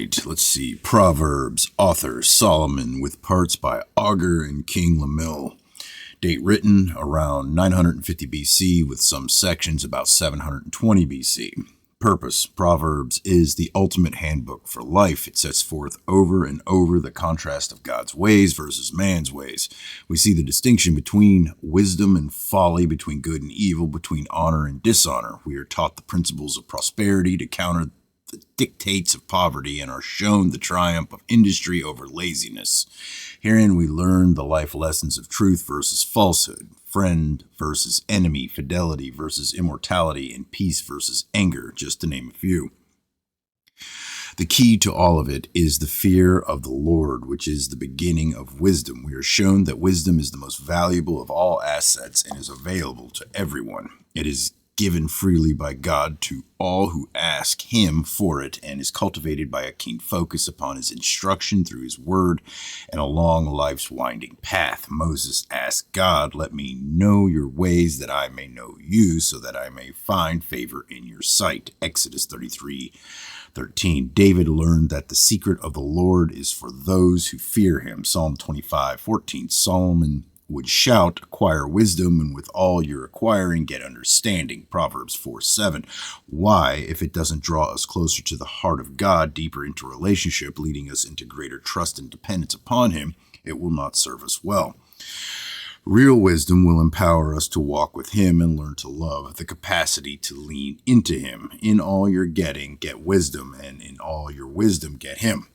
right, let's see. Proverbs, author Solomon, with parts by Augur and King Lemuel. Date written around 950 BC with some sections about 720 BC. Purpose: Proverbs is the ultimate handbook for life. It sets forth over and over the contrast of God's ways versus man's ways. We see the distinction between wisdom and folly, between good and evil, between honor and dishonor. We are taught the principles of prosperity to counter the dictates of poverty and are shown the triumph of industry over laziness. Herein we learn the life lessons of truth versus falsehood, friend versus enemy, fidelity versus immortality, and peace versus anger, just to name a few. The key to all of it is the fear of the Lord, which is the beginning of wisdom. We are shown that wisdom is the most valuable of all assets and is available to everyone. It is given freely by God to all who ask Him for it, and is cultivated by a keen focus upon His instruction through His word and along life's winding path. Moses asked God, "Let me know your ways that I may know you, so that I may find favor in your sight." Exodus 33:13. David learned that the secret of the Lord is for those who fear Him. Psalm 25:14. Solomon would shout, "Acquire wisdom, and with all your acquiring, get understanding." Proverbs 4:7. Why, if it doesn't draw us closer to the heart of God, deeper into relationship, leading us into greater trust and dependence upon Him, it will not serve us well. Real wisdom will empower us to walk with Him and learn to love, the capacity to lean into Him. In all you're getting, get wisdom, and in all your wisdom, get Him.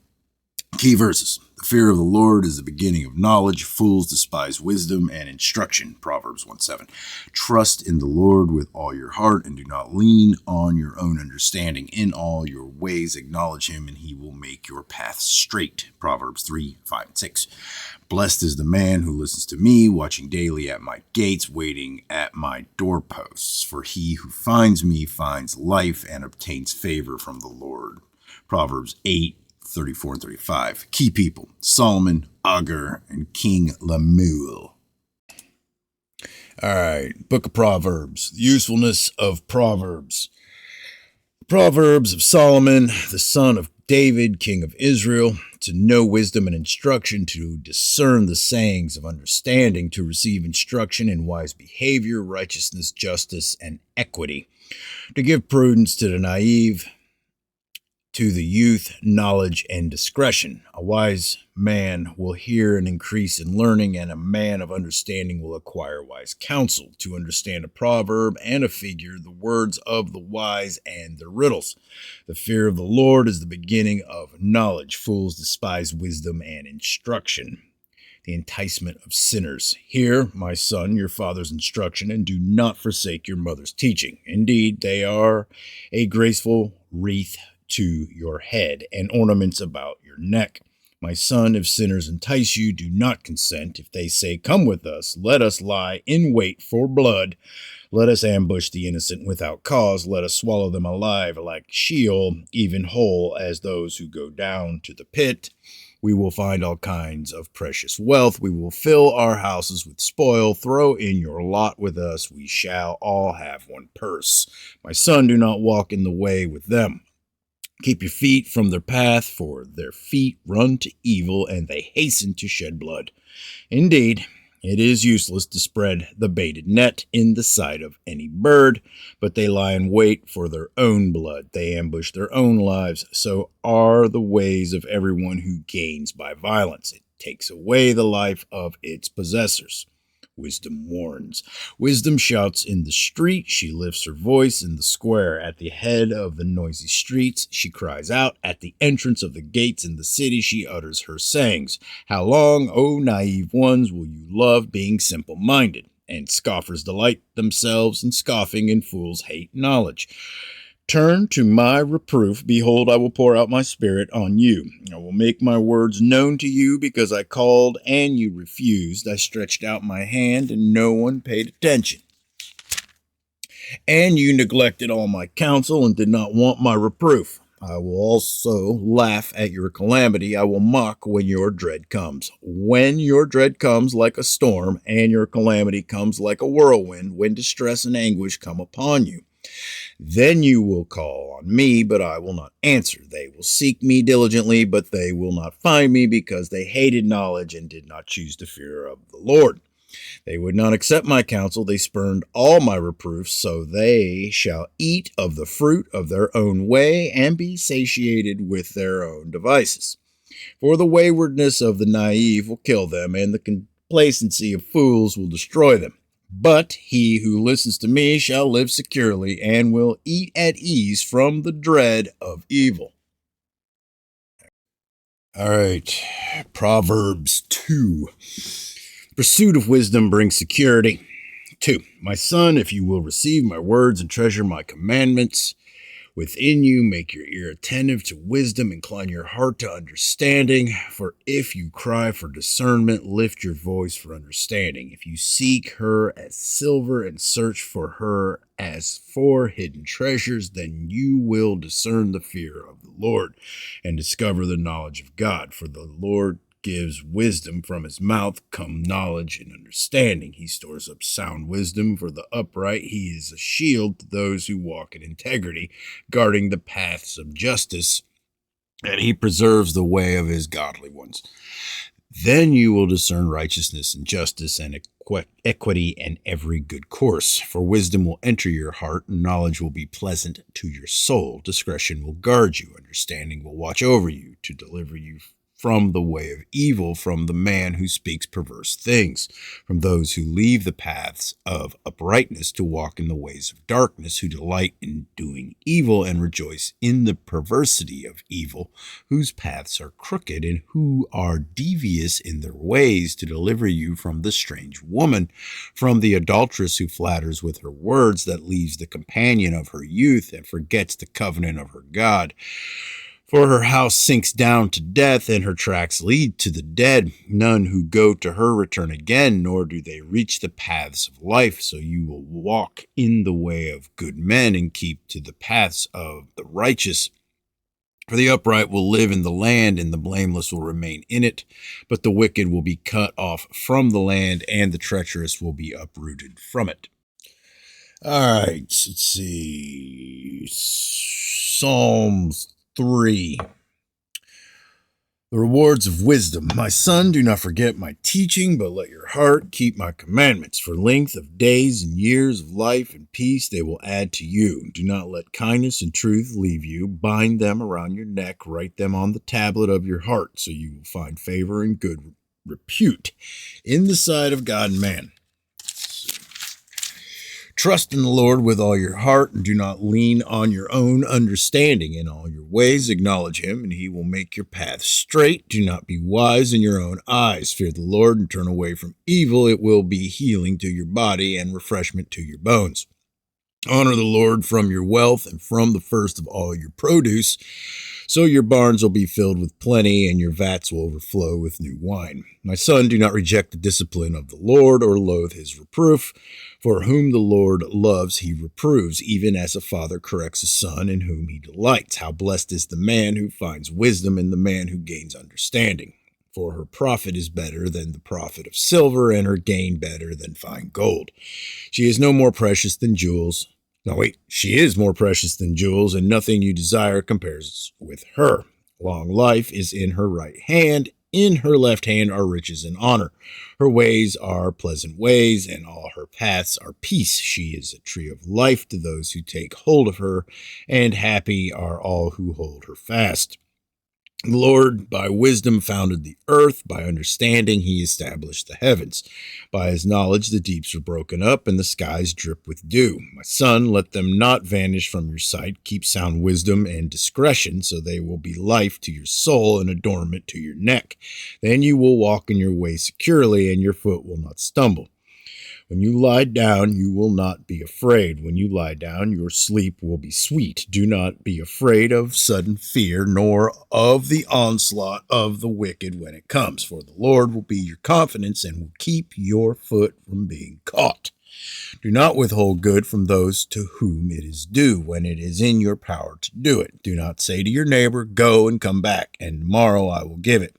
Key verses. The fear of the Lord is the beginning of knowledge. Fools despise wisdom and instruction. Proverbs 1:7. Trust in the Lord with all your heart and do not lean on your own understanding. In all your ways acknowledge Him and He will make your path straight. Proverbs 3:5-6. Blessed is the man who listens to me, watching daily at my gates, waiting at my doorposts. For he who finds me finds life and obtains favor from the Lord. Proverbs 8:34 and 35. Key people: Solomon, Augur, and King Lemuel. All right, Book of Proverbs. The usefulness of Proverbs. Proverbs of Solomon, the son of David, king of Israel, to know wisdom and instruction, to discern the sayings of understanding, to receive instruction in wise behavior, righteousness, justice, and equity, to give prudence to the naive, to the youth, knowledge and discretion. A wise man will hear and increase in learning, and a man of understanding will acquire wise counsel. To understand a proverb and a figure, the words of the wise and their riddles. The fear of the Lord is the beginning of knowledge. Fools despise wisdom and instruction. The enticement of sinners. Hear, my son, your father's instruction, and do not forsake your mother's teaching. Indeed, they are a graceful wreath to your head and ornaments about your neck. My son, if sinners entice you, do not consent. If they say, "Come with us, let us lie in wait for blood. Let us ambush the innocent without cause. Let us swallow them alive like Sheol, even whole as those who go down to the pit. We will find all kinds of precious wealth. We will fill our houses with spoil. Throw in your lot with us. We shall all have one purse. My son, do not walk in the way with them. Keep your feet from their path, for their feet run to evil, and they hasten to shed blood. Indeed, it is useless to spread the baited net in the sight of any bird, but they lie in wait for their own blood. They ambush their own lives. So are the ways of everyone who gains by violence. It takes away the life of its possessors. Wisdom warns. Wisdom shouts in the street. She lifts her voice in the square. At the head of the noisy streets, she cries out. At the entrance of the gates in the city, she utters her sayings. How long, O naive ones, will you love being simple-minded? And scoffers delight themselves in scoffing, and fools hate knowledge. Turn to my reproof. Behold, I will pour out my spirit on you. I will make my words known to you, because I called and you refused. I stretched out my hand and no one paid attention. And you neglected all my counsel and did not want my reproof. I will also laugh at your calamity. I will mock when your dread comes. When your dread comes like a storm and your calamity comes like a whirlwind, when distress and anguish come upon you. Then you will call on me, but I will not answer. They will seek me diligently, but they will not find me, because they hated knowledge and did not choose the fear of the Lord. They would not accept my counsel. They spurned all my reproofs, so they shall eat of the fruit of their own way and be satiated with their own devices. For the waywardness of the naive will kill them, and the complacency of fools will destroy them. But he who listens to me shall live securely and will eat at ease from the dread of evil. All right, Proverbs 2. Pursuit of wisdom brings security. 2. My son, if you will receive my words and treasure my commandments within you, make your ear attentive to wisdom, incline your heart to understanding. For if you cry for discernment, lift your voice for understanding. If you seek her as silver and search for her as for hidden treasures, then you will discern the fear of the Lord and discover the knowledge of God. For the Lord gives wisdom, from his mouth come knowledge and understanding. He stores up sound wisdom for the upright. He is a shield to those who walk in integrity, guarding the paths of justice, and he preserves the way of his godly ones. Then you will discern righteousness and justice and equity and every good course. For wisdom will enter your heart, and knowledge will be pleasant to your soul. Discretion will guard you. Understanding will watch over you to deliver you from the way of evil, from the man who speaks perverse things, from those who leave the paths of uprightness to walk in the ways of darkness, who delight in doing evil and rejoice in the perversity of evil, whose paths are crooked and who are devious in their ways, to deliver you from the strange woman, from the adulteress who flatters with her words, that leaves the companion of her youth and forgets the covenant of her God. For her house sinks down to death, and her tracks lead to the dead. None who go to her return again, nor do they reach the paths of life. So you will walk in the way of good men and keep to the paths of the righteous. For the upright will live in the land, and the blameless will remain in it. But the wicked will be cut off from the land, and the treacherous will be uprooted from it. All right, let's see. Psalms 3. The rewards of wisdom. My son, do not forget my teaching, but let your heart keep my commandments. For length of days and years of life and peace they will add to you. Do not let kindness and truth leave you. Bind them around your neck. Write them on the tablet of your heart, so you will find favor and good repute in the sight of God and man. Trust in the Lord with all your heart, and do not lean on your own understanding. In all your ways acknowledge him, and he will make your path straight. Do not be wise in your own eyes. Fear the Lord and turn away from evil. It will be healing to your body and refreshment to your bones. Honor the Lord from your wealth and from the first of all your produce. So your barns will be filled with plenty, and your vats will overflow with new wine. My son, do not reject the discipline of the Lord or loathe his reproof. For whom the Lord loves, he reproves, even as a father corrects a son in whom he delights. How blessed is the man who finds wisdom, and the man who gains understanding. For her profit is better than the profit of silver, and her gain better than fine gold. She is no more precious than jewels. She is more precious than jewels, and nothing you desire compares with her. Long life is in her right hand. In her left hand are riches and honor. Her ways are pleasant ways, and all her paths are peace. She is a tree of life to those who take hold of her, and happy are all who hold her fast. The Lord by wisdom founded the earth. By understanding he established the heavens. By his knowledge the deeps are broken up, and the skies drip with dew. My son, let them not vanish from your sight. Keep sound wisdom and discretion, so they will be life to your soul and adornment to your neck. Then you will walk in your way securely, and your foot will not stumble. When you lie down, you will not be afraid. When you lie down, your sleep will be sweet. Do not be afraid of sudden fear, nor of the onslaught of the wicked when it comes. For the Lord will be your confidence and will keep your foot from being caught. Do not withhold good from those to whom it is due, when it is in your power to do it. Do not say to your neighbor, go and come back, and tomorrow I will give it,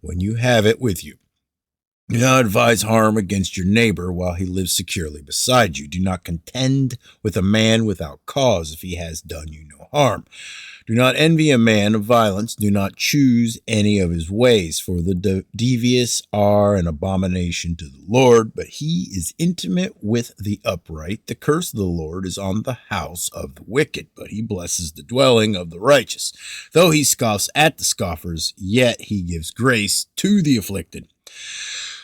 when you have it with you. Do not advise harm against your neighbor while he lives securely beside you. Do not contend with a man without cause if he has done you no harm. Do not envy a man of violence. Do not choose any of his ways, for the devious are an abomination to the Lord, but he is intimate with the upright. The curse of the Lord is on the house of the wicked, but he blesses the dwelling of the righteous. Though he scoffs at the scoffers, yet he gives grace to the afflicted.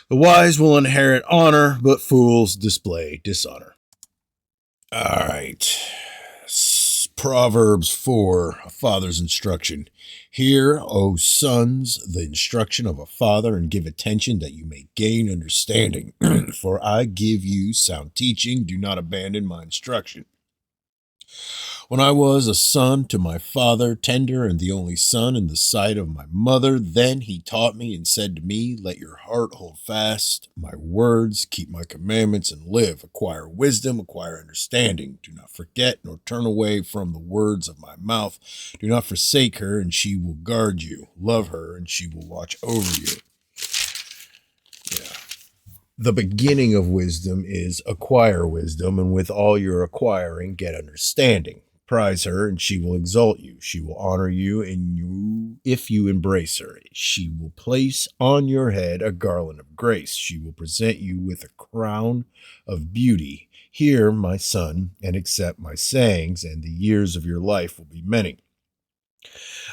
The wise will inherit honor, but fools display dishonor. All right. Proverbs 4, a father's instruction. Hear, O sons, the instruction of a father, and give attention that you may gain understanding. For I give you sound teaching. Do not abandon my instruction. When I was a son to my father, tender and the only son in the sight of my mother, then he taught me and said to me, let your heart hold fast my words, keep my commandments and live. Acquire wisdom, acquire understanding. Do not forget nor turn away from the words of my mouth. Do not forsake her, and she will guard you. Love her, and she will watch over you. Yeah. The beginning of wisdom is acquire wisdom, and with all your acquiring, get understanding. Prize her, and she will exalt you. She will honor you, if you embrace her. She will place on your head a garland of grace. She will present you with a crown of beauty. Hear, my son, and accept my sayings, and the years of your life will be many.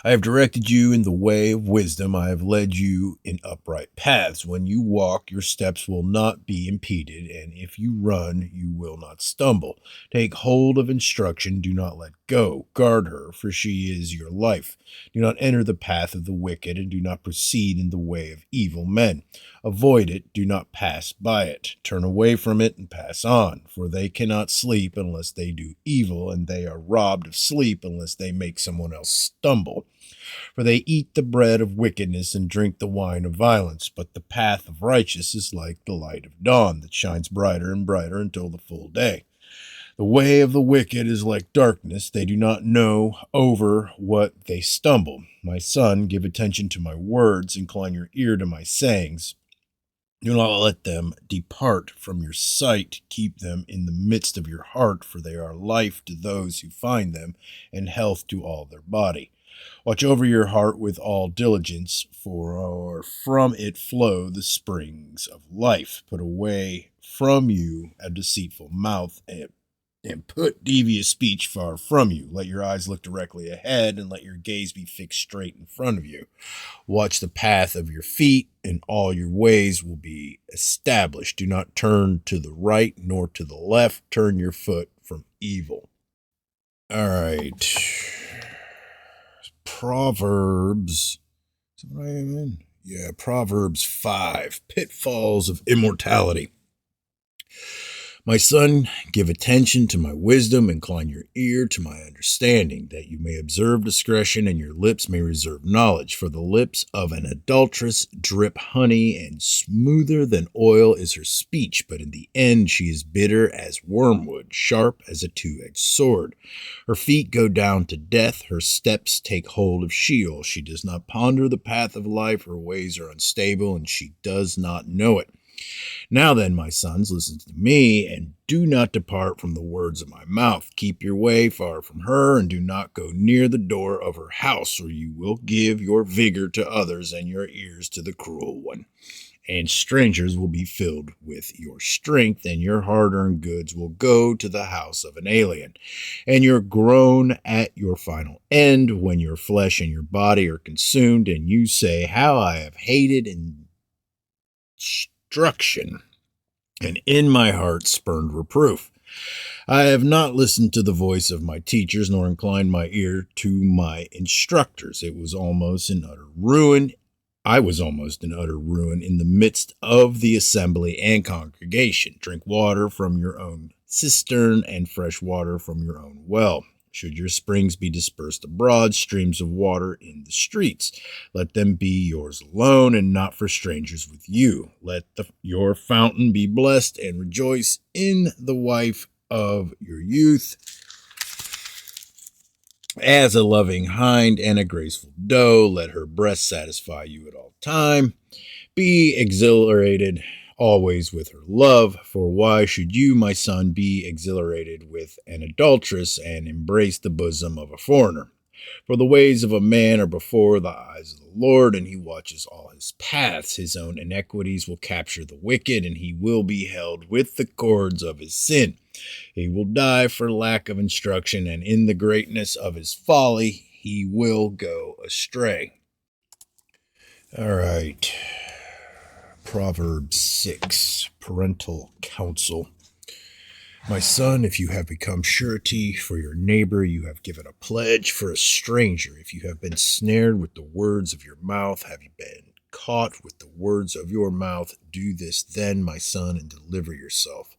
I have directed you in the way of wisdom. I have led you in upright paths. When you walk, your steps will not be impeded, and if you run, you will not stumble. Take hold of instruction. Do not let go. Guard her, for she is your life. Do not enter the path of the wicked, and do not proceed in the way of evil men. Avoid it. Do not pass by it. Turn away from it and pass on, for they cannot sleep unless they do evil, and they are robbed of sleep unless they make someone else stumble. For they eat the bread of wickedness and drink the wine of violence, but the path of righteousness is like the light of dawn that shines brighter and brighter until the full day. The way of the wicked is like darkness. They do not know over what they stumble. My son, give attention to my words, incline your ear to my sayings. Do not let them depart from your sight. Keep them in the midst of your heart, for they are life to those who find them, and health to all their body. Watch over your heart with all diligence, for from it flow the springs of life. Put away from you a deceitful mouth, and put devious speech far from you. Let your eyes look directly ahead, and let your gaze be fixed straight in front of you. Watch the path of your feet, and all your ways will be established. Do not turn to the right nor to the left. Turn your foot from evil. All right. Proverbs. Is that what I am in? Yeah, Proverbs 5. Pitfalls of immortality. My son, give attention to my wisdom, incline your ear to my understanding, that you may observe discretion and your lips may reserve knowledge. For the lips of an adulteress drip honey, and smoother than oil is her speech, but in the end she is bitter as wormwood, sharp as a two-edged sword. Her feet go down to death, her steps take hold of Sheol. She does not ponder the path of life, her ways are unstable, and she does not know it. Now then, my sons, listen to me, and do not depart from the words of my mouth. Keep your way far from her, and do not go near the door of her house, or you will give your vigor to others and your ears to the cruel one. And strangers will be filled with your strength, and your hard-earned goods will go to the house of an alien. And you're groan at your final end, when your flesh and your body are consumed, and you say, how I have hated instruction, and in my heart spurned reproof. I have not listened to the voice of my teachers, nor inclined my ear to my instructors. I was almost in utter ruin in the midst of the assembly and congregation. Drink water from your own cistern, and fresh water from your own well. Should your springs be dispersed abroad, streams of water in the streets, let them be yours alone, and not for strangers with you. Let your fountain be blessed, and rejoice in the wife of your youth. As a loving hind and a graceful doe, let her breast satisfy you at all time. Be exhilarated always with her love, for why should you, my son, be exhilarated with an adulteress and embrace the bosom of a foreigner? For the ways of a man are before the eyes of the Lord, and he watches all his paths. His own iniquities will capture the wicked, and he will be held with the cords of his sin. He will die for lack of instruction, and in the greatness of his folly he will go astray. All right. Proverbs 6, Parental Counsel. My son, if you have become surety for your neighbor, you have given a pledge for a stranger. If you have been snared with the words of your mouth, have you been caught with the words of your mouth? Do this then, my son, and deliver yourself.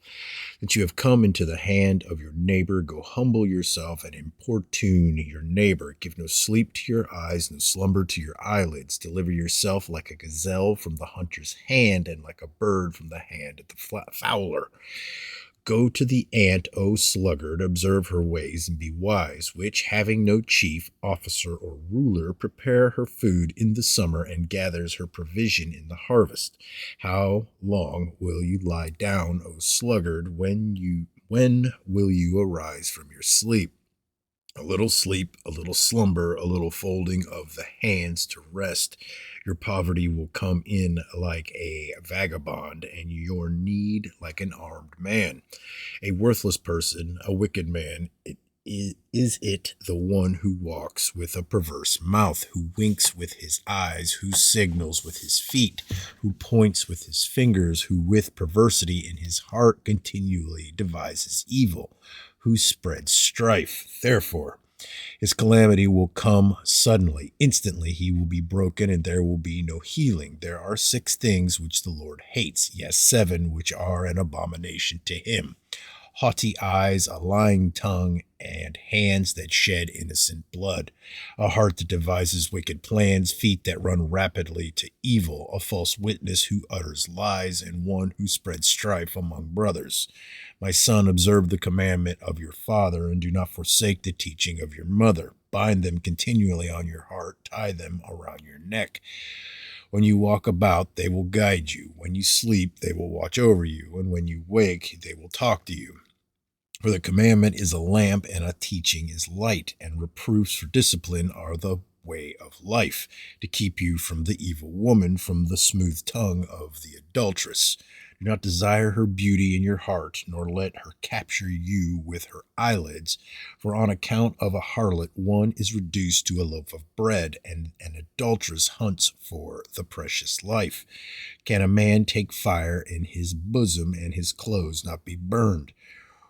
That you have come into the hand of your neighbor, go humble yourself and importune your neighbor. Give no sleep to your eyes, no slumber to your eyelids. Deliver yourself like a gazelle from the hunter's hand, and like a bird from the hand of the fowler. Go to the ant, O sluggard, observe her ways, and be wise, which, having no chief, officer, or ruler, prepare her food in the summer, and gathers her provision in the harvest. How long will you lie down, O sluggard? When will you arise from your sleep? A little sleep, a little slumber, a little folding of the hands to rest. Your poverty will come in like a vagabond, and your need like an armed man. A worthless person, a wicked man, is it the one who walks with a perverse mouth, who winks with his eyes, who signals with his feet, who points with his fingers, who with perversity in his heart continually devises evil, who spreads strife? Therefore, his calamity will come suddenly. Instantly he will be broken, and there will be no healing. There are 6 things which the Lord hates, yes, 7 which are an abomination to him: haughty eyes, a lying tongue, and hands that shed innocent blood, a heart that devises wicked plans, feet that run rapidly to evil, a false witness who utters lies, and one who spreads strife among brothers. My son, observe the commandment of your father, and do not forsake the teaching of your mother. Bind them continually on your heart, tie them around your neck. When you walk about, they will guide you. When you sleep, they will watch over you. And when you wake, they will talk to you. For the commandment is a lamp, and a teaching is light, and reproofs for discipline are the way of life, to keep you from the evil woman, from the smooth tongue of the adulteress. Do not desire her beauty in your heart, nor let her capture you with her eyelids. For on account of a harlot one is reduced to a loaf of bread, and an adulteress hunts for the precious life. Can a man take fire in his bosom, and his clothes not be burned?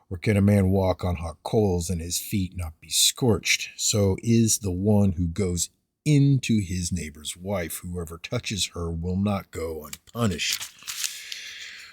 Or can a man walk on hot coals, and his feet not be scorched? So is the one who goes into his neighbor's wife. Whoever touches her will not go unpunished.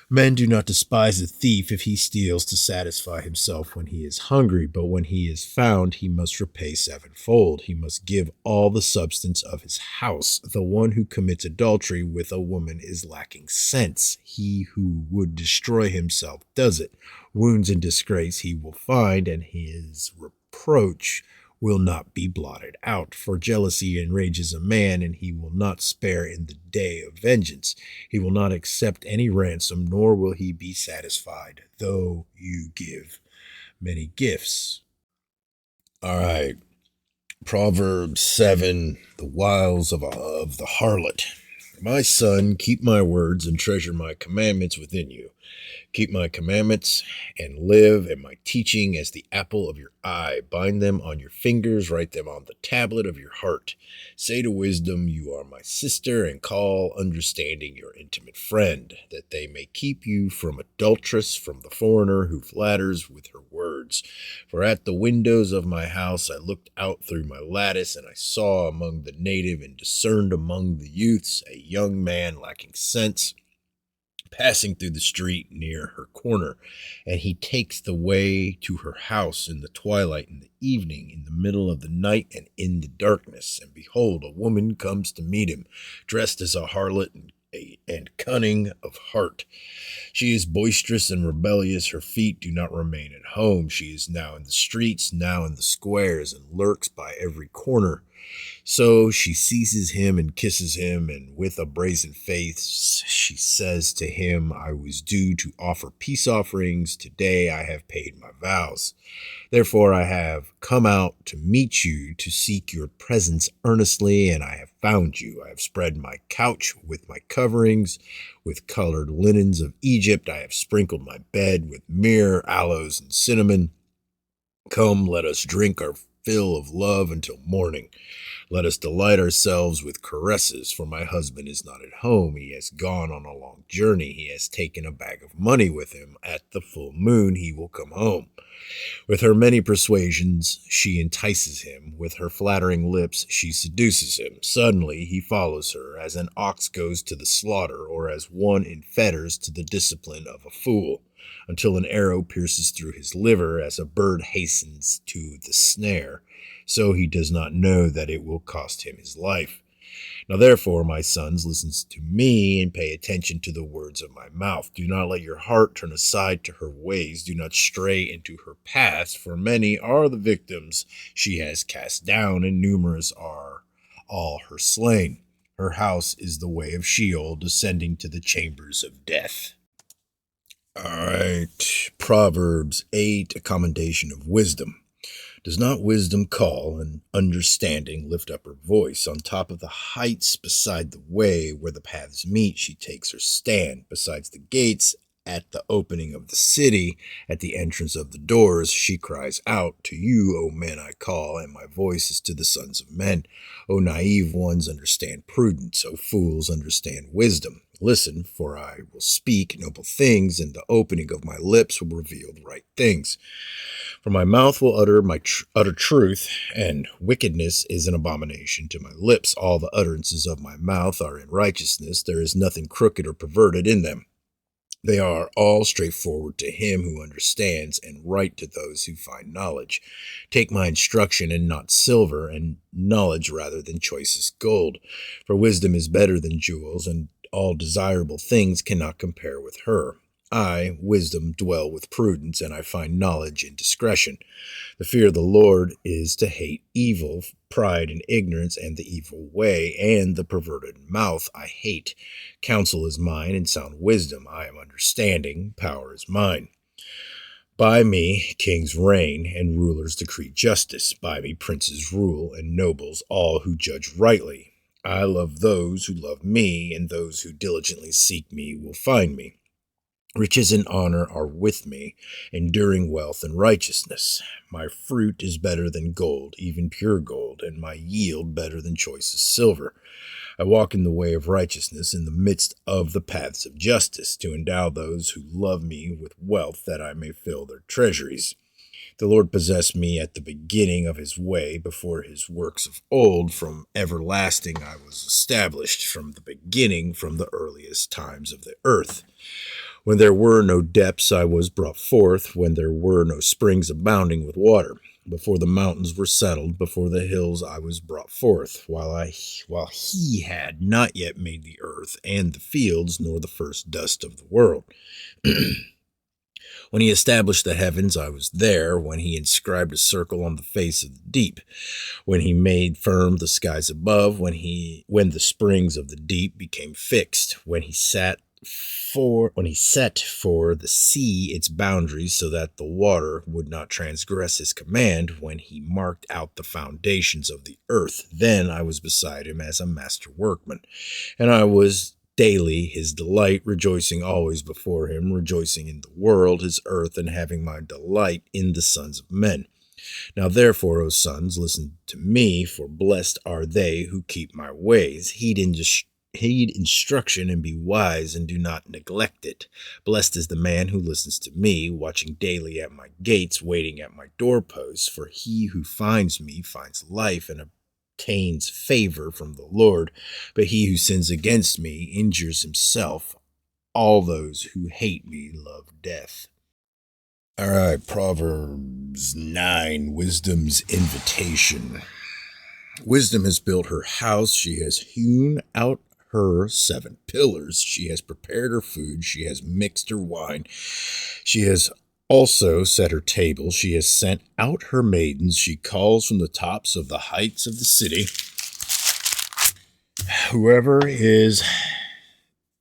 Men do not despise a thief if he steals to satisfy himself when he is hungry, but when he is found, he must repay 7-fold. He must give all the substance of his house. The one who commits adultery with a woman is lacking sense. He who would destroy himself does it. Wounds and disgrace he will find, and his reproach will not be blotted out. For jealousy enrages a man, and he will not spare in the day of vengeance. He will not accept any ransom, nor will he be satisfied, though you give many gifts. All right. Proverbs 7, the wiles of the harlot. My son, keep my words and treasure my commandments within you. Keep my commandments and live, and my teaching as the apple of your eye. Bind them on your fingers, write them on the tablet of your heart. Say to wisdom, you are my sister, and call understanding your intimate friend, that they may keep you from adulteress, from the foreigner who flatters with her words. For at the windows of my house I looked out through my lattice, and I saw among the native and discerned among the youths a young man lacking sense, passing through the street near her corner, and he takes the way to her house in the twilight, in the evening, in the middle of the night, and in the darkness. And behold, a woman comes to meet him, dressed as a harlot and cunning of heart. She is boisterous and rebellious. Her feet do not remain at home. She is now in the streets, now in the squares, and lurks by every corner. So she seizes him and kisses him, and with a brazen face she says to him, I was due to offer peace offerings. Today I have paid my vows. Therefore I have come out to meet you, to seek your presence earnestly, and I have found you. I have spread my couch with my coverings, with colored linens of Egypt. I have sprinkled my bed with myrrh, aloes, and cinnamon. Come, let us drink our fill of love until morning. Let us delight ourselves with caresses, for my husband is not at home. He has gone on a long journey. He has taken a bag of money with him. At the full moon he will come home. With her many persuasions, she entices him. With her flattering lips, she seduces him. Suddenly, he follows her, as an ox goes to the slaughter, or as one in fetters to the discipline of a fool, until an arrow pierces through his liver, as a bird hastens to the snare. So he does not know that it will cost him his life. Now therefore, my sons, listen to me and pay attention to the words of my mouth. Do not let your heart turn aside to her ways. Do not stray into her paths, for many are the victims she has cast down, and numerous are all her slain. Her house is the way of Sheol, descending to the chambers of death. All right, Proverbs 8, a commendation of wisdom. Does not wisdom call, and understanding lift up her voice? On top of the heights, beside the way where the paths meet, she takes her stand. Besides the gates, at the opening of the city, at the entrance of the doors, she cries out, To you, O men, I call, and my voice is to the sons of men. O naive ones, understand prudence. O fools, understand wisdom. Listen, for I will speak noble things, and the opening of my lips will reveal the right things. For my mouth will utter truth, and wickedness is an abomination to my lips. All the utterances of my mouth are in righteousness. There is nothing crooked or perverted in them. They are all straightforward to him who understands, and right to those who find knowledge. Take my instruction and not silver, and knowledge rather than choicest gold. For wisdom is better than jewels, and all desirable things cannot compare with her. I, wisdom, dwell with prudence, and I find knowledge in discretion. The fear of the Lord is to hate evil, pride and ignorance, and the evil way, and the perverted mouth I hate. Counsel is mine, and sound wisdom. I am understanding. Power is mine. By me kings reign, and rulers decree justice. By me princes rule, and nobles all who judge rightly. I love those who love me, and those who diligently seek me will find me. Riches and honor are with me, enduring wealth and righteousness. My fruit is better than gold, even pure gold, and my yield better than choicest silver. I walk in the way of righteousness in the midst of the paths of justice, to endow those who love me with wealth, that I may fill their treasuries. The Lord possessed me at the beginning of his way, before his works of old. From everlasting I was established, from the beginning, from the earliest times of the earth. When there were no depths, I was brought forth, when there were no springs abounding with water. Before the mountains were settled, before the hills I was brought forth, while he had not yet made the earth and the fields, nor the first dust of the world. When he established the heavens, I was there, when he inscribed a circle on the face of the deep, when he made firm the skies above, when the springs of the deep became fixed, when he set for the sea its boundaries, so that the water would not transgress his command, when he marked out the foundations of the earth. Then I was beside him as a master workman, and I was daily his delight, rejoicing always before him, rejoicing in the world, his earth, and having my delight in the sons of men. Now therefore, O sons, listen to me, for blessed are they who keep my ways. Heed instruction and be wise, and do not neglect it. Blessed is the man who listens to me, watching daily at my gates, waiting at my doorposts. For he who finds me finds life and obtains favor from the Lord. But he who sins against me injures himself. All those who hate me love death. All right, Proverbs 9, Wisdom's Invitation. Wisdom has built her house. She has hewn out her 7 pillars. She has prepared her food. She has mixed her wine. She has Also set her table. She has sent out her maidens. She calls from the tops of the heights of the city. Whoever is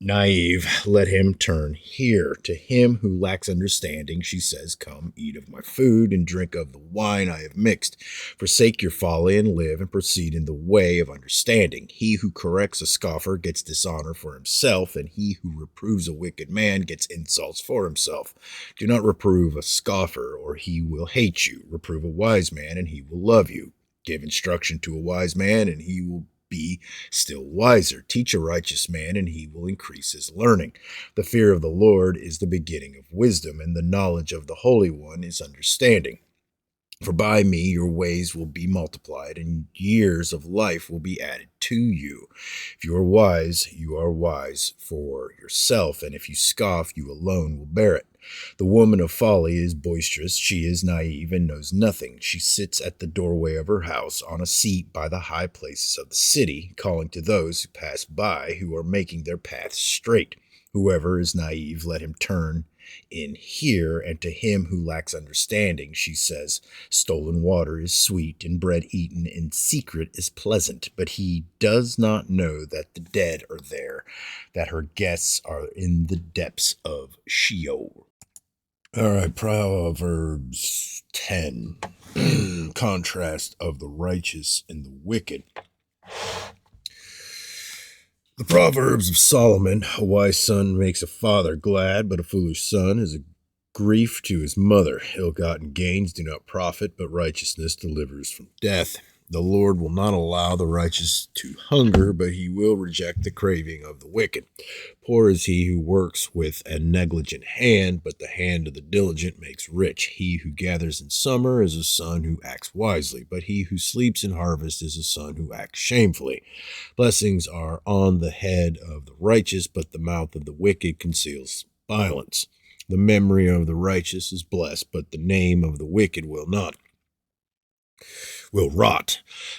naive, let him turn here. To him who lacks understanding, she says, come, eat of my food and drink of the wine I have mixed. Forsake your folly and live and proceed in the way of understanding. He who corrects a scoffer gets dishonor for himself, and he who reproves a wicked man gets insults for himself. Do not reprove a scoffer, or he will hate you. Reprove a wise man, and he will love you. Give instruction to a wise man, and he will be still wiser. Teach a righteous man, and he will increase his learning. The fear of the Lord is the beginning of wisdom, and the knowledge of the Holy One is understanding. For by me your ways will be multiplied, and years of life will be added to you. If you are wise for yourself, and if you scoff, you alone will bear it. The woman of folly is boisterous, she is naive and knows nothing. She sits at the doorway of her house, on a seat by the high places of the city, calling to those who pass by, who are making their paths straight. Whoever is naive, let him turn in here, and to him who lacks understanding, she says, stolen water is sweet, and bread eaten in secret is pleasant. But he does not know that the dead are there, that her guests are in the depths of Sheol. All right, Proverbs 10. Contrast of the righteous and the wicked. The Proverbs of Solomon. A wise son makes a father glad, but a foolish son is a grief to his mother. Ill-gotten gains do not profit, but righteousness delivers from death. The Lord will not allow the righteous to hunger, but he will reject the craving of the wicked. Poor is he who works with a negligent hand, but the hand of the diligent makes rich. He who gathers in summer is a son who acts wisely, but he who sleeps in harvest is a son who acts shamefully. Blessings are on the head of the righteous, but the mouth of the wicked conceals violence. The memory of the righteous is blessed, but the name of the wicked will rot.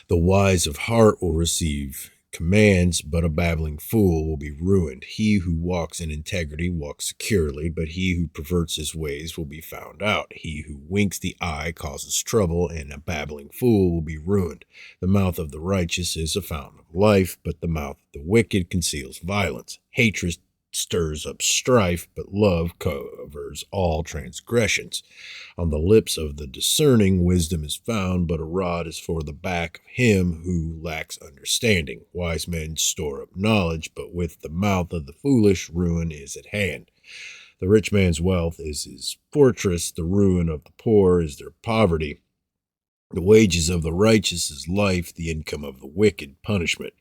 The wise of heart will receive commands, but a babbling fool will be ruined. He who walks in integrity walks securely, but he who perverts his ways will be found out. He who winks the eye causes trouble, and a babbling fool will be ruined. The mouth of the righteous is a fountain of life, but the mouth of the wicked conceals violence. Hatred stirs up strife, but love covers all transgressions. On the lips of the discerning wisdom is found, but a rod is for the back of him who lacks understanding. Wise men store up knowledge, but with the mouth of the foolish ruin is at hand. The rich man's wealth is his fortress, the ruin of the poor is their poverty. The wages of the righteous is life, the income of the wicked punishment.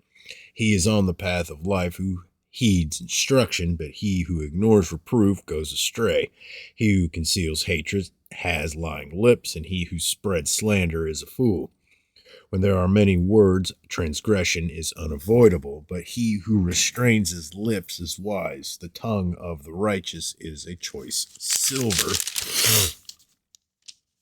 He is on the path of life who heeds instruction, but he who ignores reproof goes astray. He who conceals hatred has lying lips, and he who spreads slander is a fool. When there are many words, transgression is unavoidable, but he who restrains his lips is wise. The tongue of the righteous is a choice silver.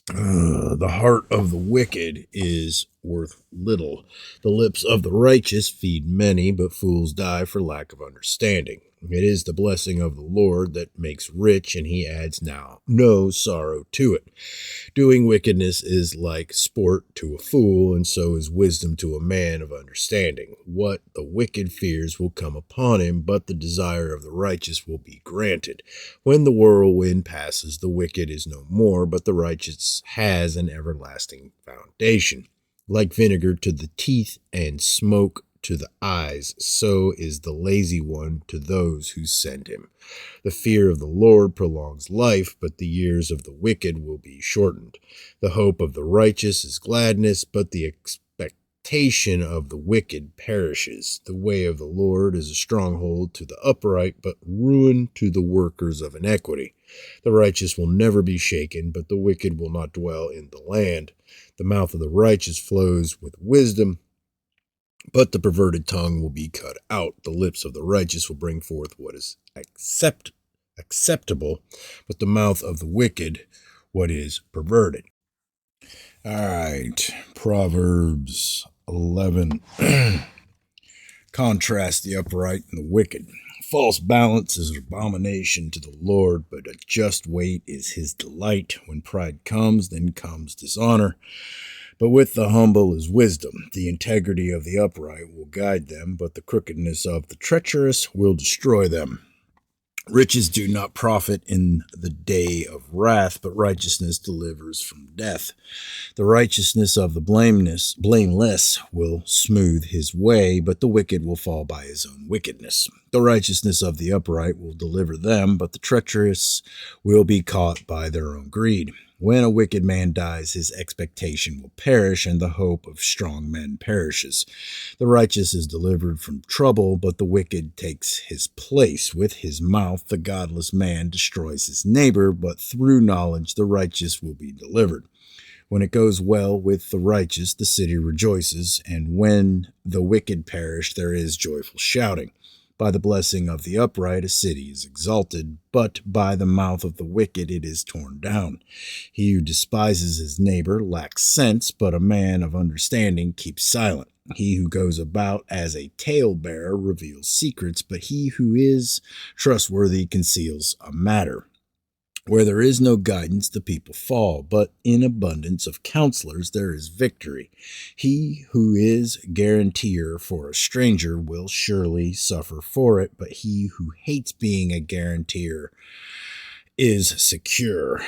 The heart of the wicked is worth little. The lips of the righteous feed many, but fools die for lack of understanding. It is the blessing of the Lord that makes rich, and he adds now no sorrow to it. Doing wickedness is like sport to a fool, and so is wisdom to a man of understanding. What the wicked fears will come upon him, but the desire of the righteous will be granted. When the whirlwind passes, the wicked is no more, but the righteous has an everlasting foundation. Like vinegar to the teeth and smoke to the eyes, so is the lazy one to those who send him. The fear of the Lord prolongs life, but the years of the wicked will be shortened. The hope of the righteous is gladness, but the expectation of the wicked perishes. The way of the Lord is a stronghold to the upright, but ruin to the workers of iniquity. The righteous will never be shaken, but the wicked will not dwell in the land. The mouth of the righteous flows with wisdom, but the perverted tongue will be cut out. The lips of the righteous will bring forth what is acceptable, but the mouth of the wicked what is perverted. All right, Proverbs 11. Contrast the upright and the wicked. False balance is an abomination to the Lord, but a just weight is his delight. When pride comes, then comes dishonor. But with the humble is wisdom. The integrity of the upright will guide them, but the crookedness of the treacherous will destroy them. Riches do not profit in the day of wrath, but righteousness delivers from death. The righteousness of the blameless will smooth his way, but the wicked will fall by his own wickedness. The righteousness of the upright will deliver them, but the treacherous will be caught by their own greed. When a wicked man dies, his expectation will perish, and the hope of strong men perishes. The righteous is delivered from trouble, but the wicked takes his place. With his mouth, the godless man destroys his neighbor, but through knowledge, the righteous will be delivered. When it goes well with the righteous, the city rejoices, and when the wicked perish, there is joyful shouting. By the blessing of the upright, a city is exalted, but by the mouth of the wicked it is torn down. He who despises his neighbor lacks sense, but a man of understanding keeps silent. He who goes about as a talebearer reveals secrets, but he who is trustworthy conceals a matter. Where there is no guidance, the people fall, but in abundance of counselors there is victory. He who is guarantor for a stranger will surely suffer for it, but he who hates being a guarantor is secure.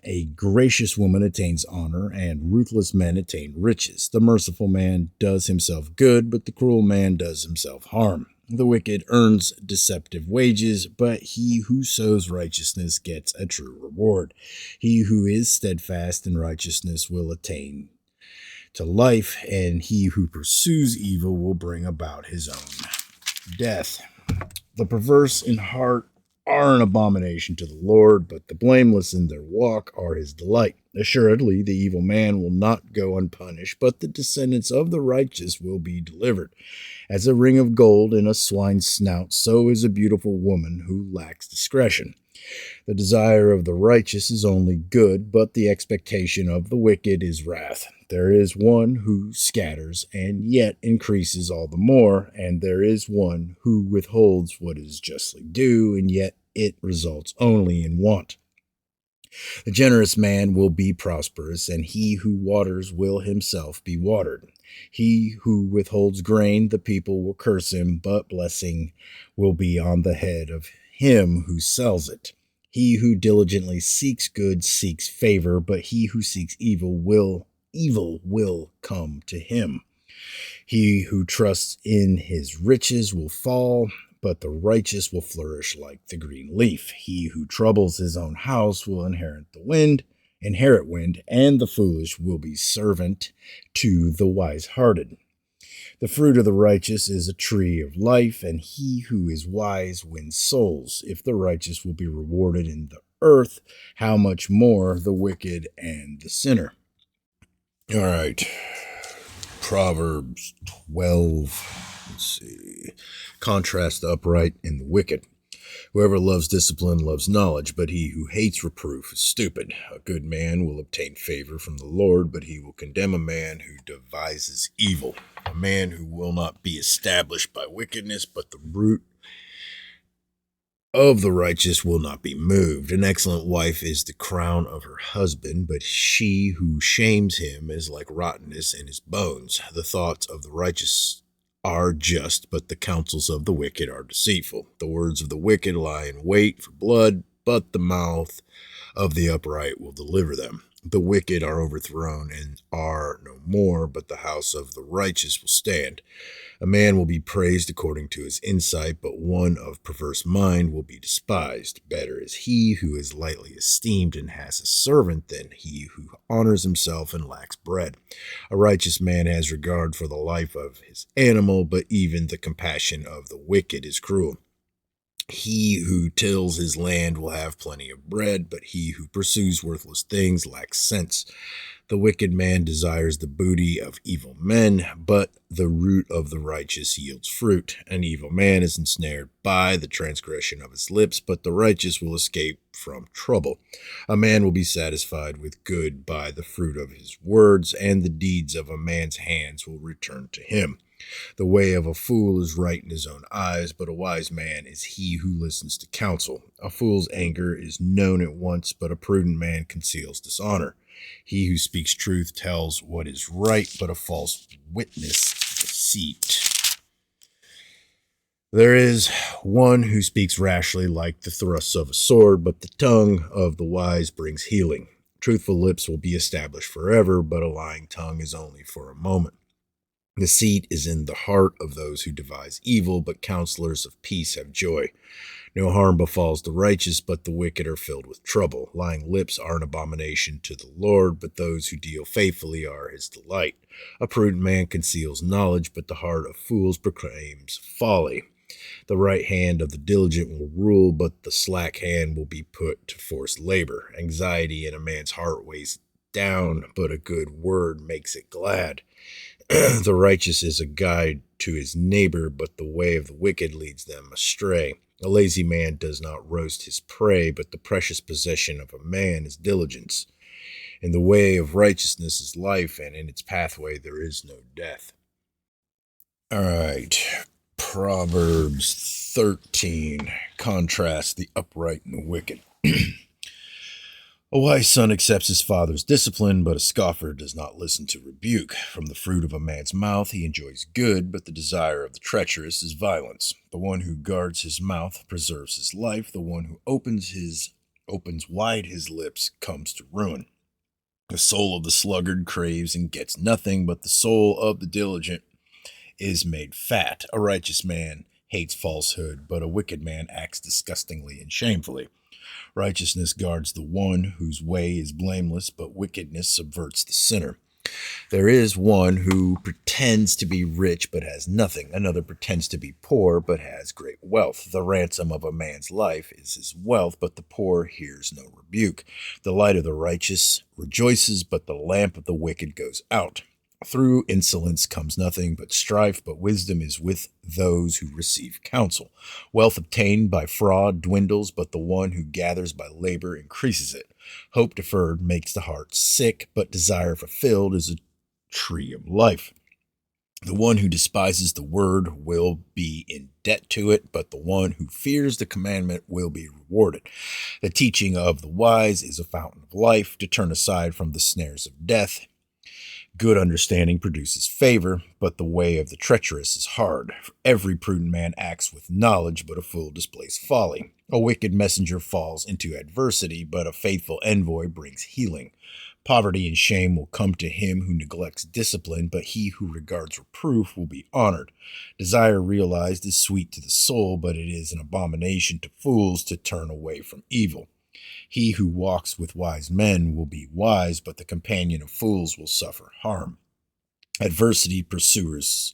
A gracious woman attains honor, and ruthless men attain riches. The merciful man does himself good, but the cruel man does himself harm. The wicked earns deceptive wages, but he who sows righteousness gets a true reward. He who is steadfast in righteousness will attain to life, and he who pursues evil will bring about his own death. The perverse in heart are an abomination to the Lord, but the blameless in their walk are his delight. Assuredly, the evil man will not go unpunished, but the descendants of the righteous will be delivered. As a ring of gold in a swine's snout, so is a beautiful woman who lacks discretion. The desire of the righteous is only good, but the expectation of the wicked is wrath. There is one who scatters and yet increases all the more, and there is one who withholds what is justly due, and yet it results only in want. The generous man will be prosperous, and he who waters will himself be watered. He who withholds grain, the people will curse him, but blessing will be on the head of him who sells it. He who diligently seeks good seeks favor, but he who seeks evil will come to him. He who trusts in his riches will fall, but the righteous will flourish like the green leaf. He who troubles his own house will inherit wind, and the foolish will be servant to the wise-hearted. The fruit of the righteous is a tree of life, and he who is wise wins souls. If the righteous will be rewarded in the earth, how much more the wicked and the sinner? All right. Proverbs 12. Let's see. Contrast the upright and the wicked. Whoever loves discipline loves knowledge, but he who hates reproof is stupid. A good man will obtain favor from the Lord, but he will condemn a man who devises evil. A man who will not be established by wickedness, but the root of the righteous will not be moved. An excellent wife is the crown of her husband, but she who shames him is like rottenness in his bones. The thoughts of the righteous are just, but the counsels of the wicked are deceitful. The words of the wicked lie in wait for blood, but the mouth of the upright will deliver them. The wicked are overthrown and are no more, but the house of the righteous will stand. A man will be praised according to his insight, but one of perverse mind will be despised. Better is he who is lightly esteemed and has a servant than he who honors himself and lacks bread. A righteous man has regard for the life of his animal, but even the compassion of the wicked is cruel. He who tills his land will have plenty of bread, but he who pursues worthless things lacks sense. The wicked man desires the booty of evil men, but the root of the righteous yields fruit. An evil man is ensnared by the transgression of his lips, but the righteous will escape from trouble. A man will be satisfied with good by the fruit of his words, and the deeds of a man's hands will return to him. The way of a fool is right in his own eyes, but a wise man is he who listens to counsel. A fool's anger is known at once, but a prudent man conceals dishonor. He who speaks truth tells what is right, but a false witness deceit. There is one who speaks rashly like the thrusts of a sword, but the tongue of the wise brings healing. Truthful lips will be established forever, but a lying tongue is only for a moment. Deceit is in the heart of those who devise evil, but counselors of peace have joy. No harm befalls the righteous, but the wicked are filled with trouble. Lying lips are an abomination to the Lord, but those who deal faithfully are his delight. A prudent man conceals knowledge, but the heart of fools proclaims folly. The right hand of the diligent will rule, but the slack hand will be put to forced labor. Anxiety in a man's heart weighs down, but a good word makes it glad. The righteous is a guide to his neighbor, but the way of the wicked leads them astray. A lazy man does not roast his prey, but the precious possession of a man is diligence. In the way of righteousness is life, and in its pathway there is no death. All right. Proverbs 13 contrasts the upright and the wicked. A wise son accepts his father's discipline, but a scoffer does not listen to rebuke. From the fruit of a man's mouth he enjoys good, but the desire of the treacherous is violence. The one who guards his mouth preserves his life. The one who opens wide his lips comes to ruin. The soul of the sluggard craves and gets nothing, but the soul of the diligent is made fat. A righteous man hates falsehood, but a wicked man acts disgustingly and shamefully. Righteousness guards the one whose way is blameless, but wickedness subverts the sinner. There is one who pretends to be rich but has nothing. Another pretends to be poor but has great wealth. The ransom of a man's life is his wealth, but the poor hears no rebuke. The light of the righteous rejoices, but the lamp of the wicked goes out. Through insolence comes nothing but strife, but wisdom is with those who receive counsel. Wealth obtained by fraud dwindles, but the one who gathers by labor increases it. Hope deferred makes the heart sick, but desire fulfilled is a tree of life. The one who despises the word will be in debt to it, but the one who fears the commandment will be rewarded. The teaching of the wise is a fountain of life, to turn aside from the snares of death. Good understanding produces favor, but the way of the treacherous is hard. For every prudent man acts with knowledge, but a fool displays folly. A wicked messenger falls into adversity, but a faithful envoy brings healing. Poverty and shame will come to him who neglects discipline, but he who regards reproof will be honored. Desire realized is sweet to the soul, but it is an abomination to fools to turn away from evil. He who walks with wise men will be wise, but the companion of fools will suffer harm. Adversity pursues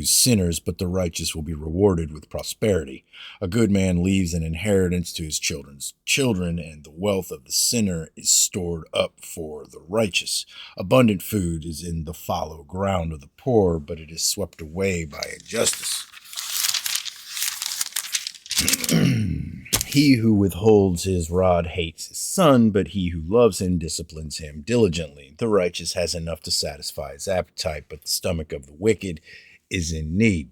sinners, but the righteous will be rewarded with prosperity. A good man leaves an inheritance to his children's children, and the wealth of the sinner is stored up for the righteous. Abundant food is in the fallow ground of the poor, but it is swept away by injustice. He who withholds his rod hates his son, but he who loves him disciplines him diligently. The righteous has enough to satisfy his appetite, but the stomach of the wicked is in need.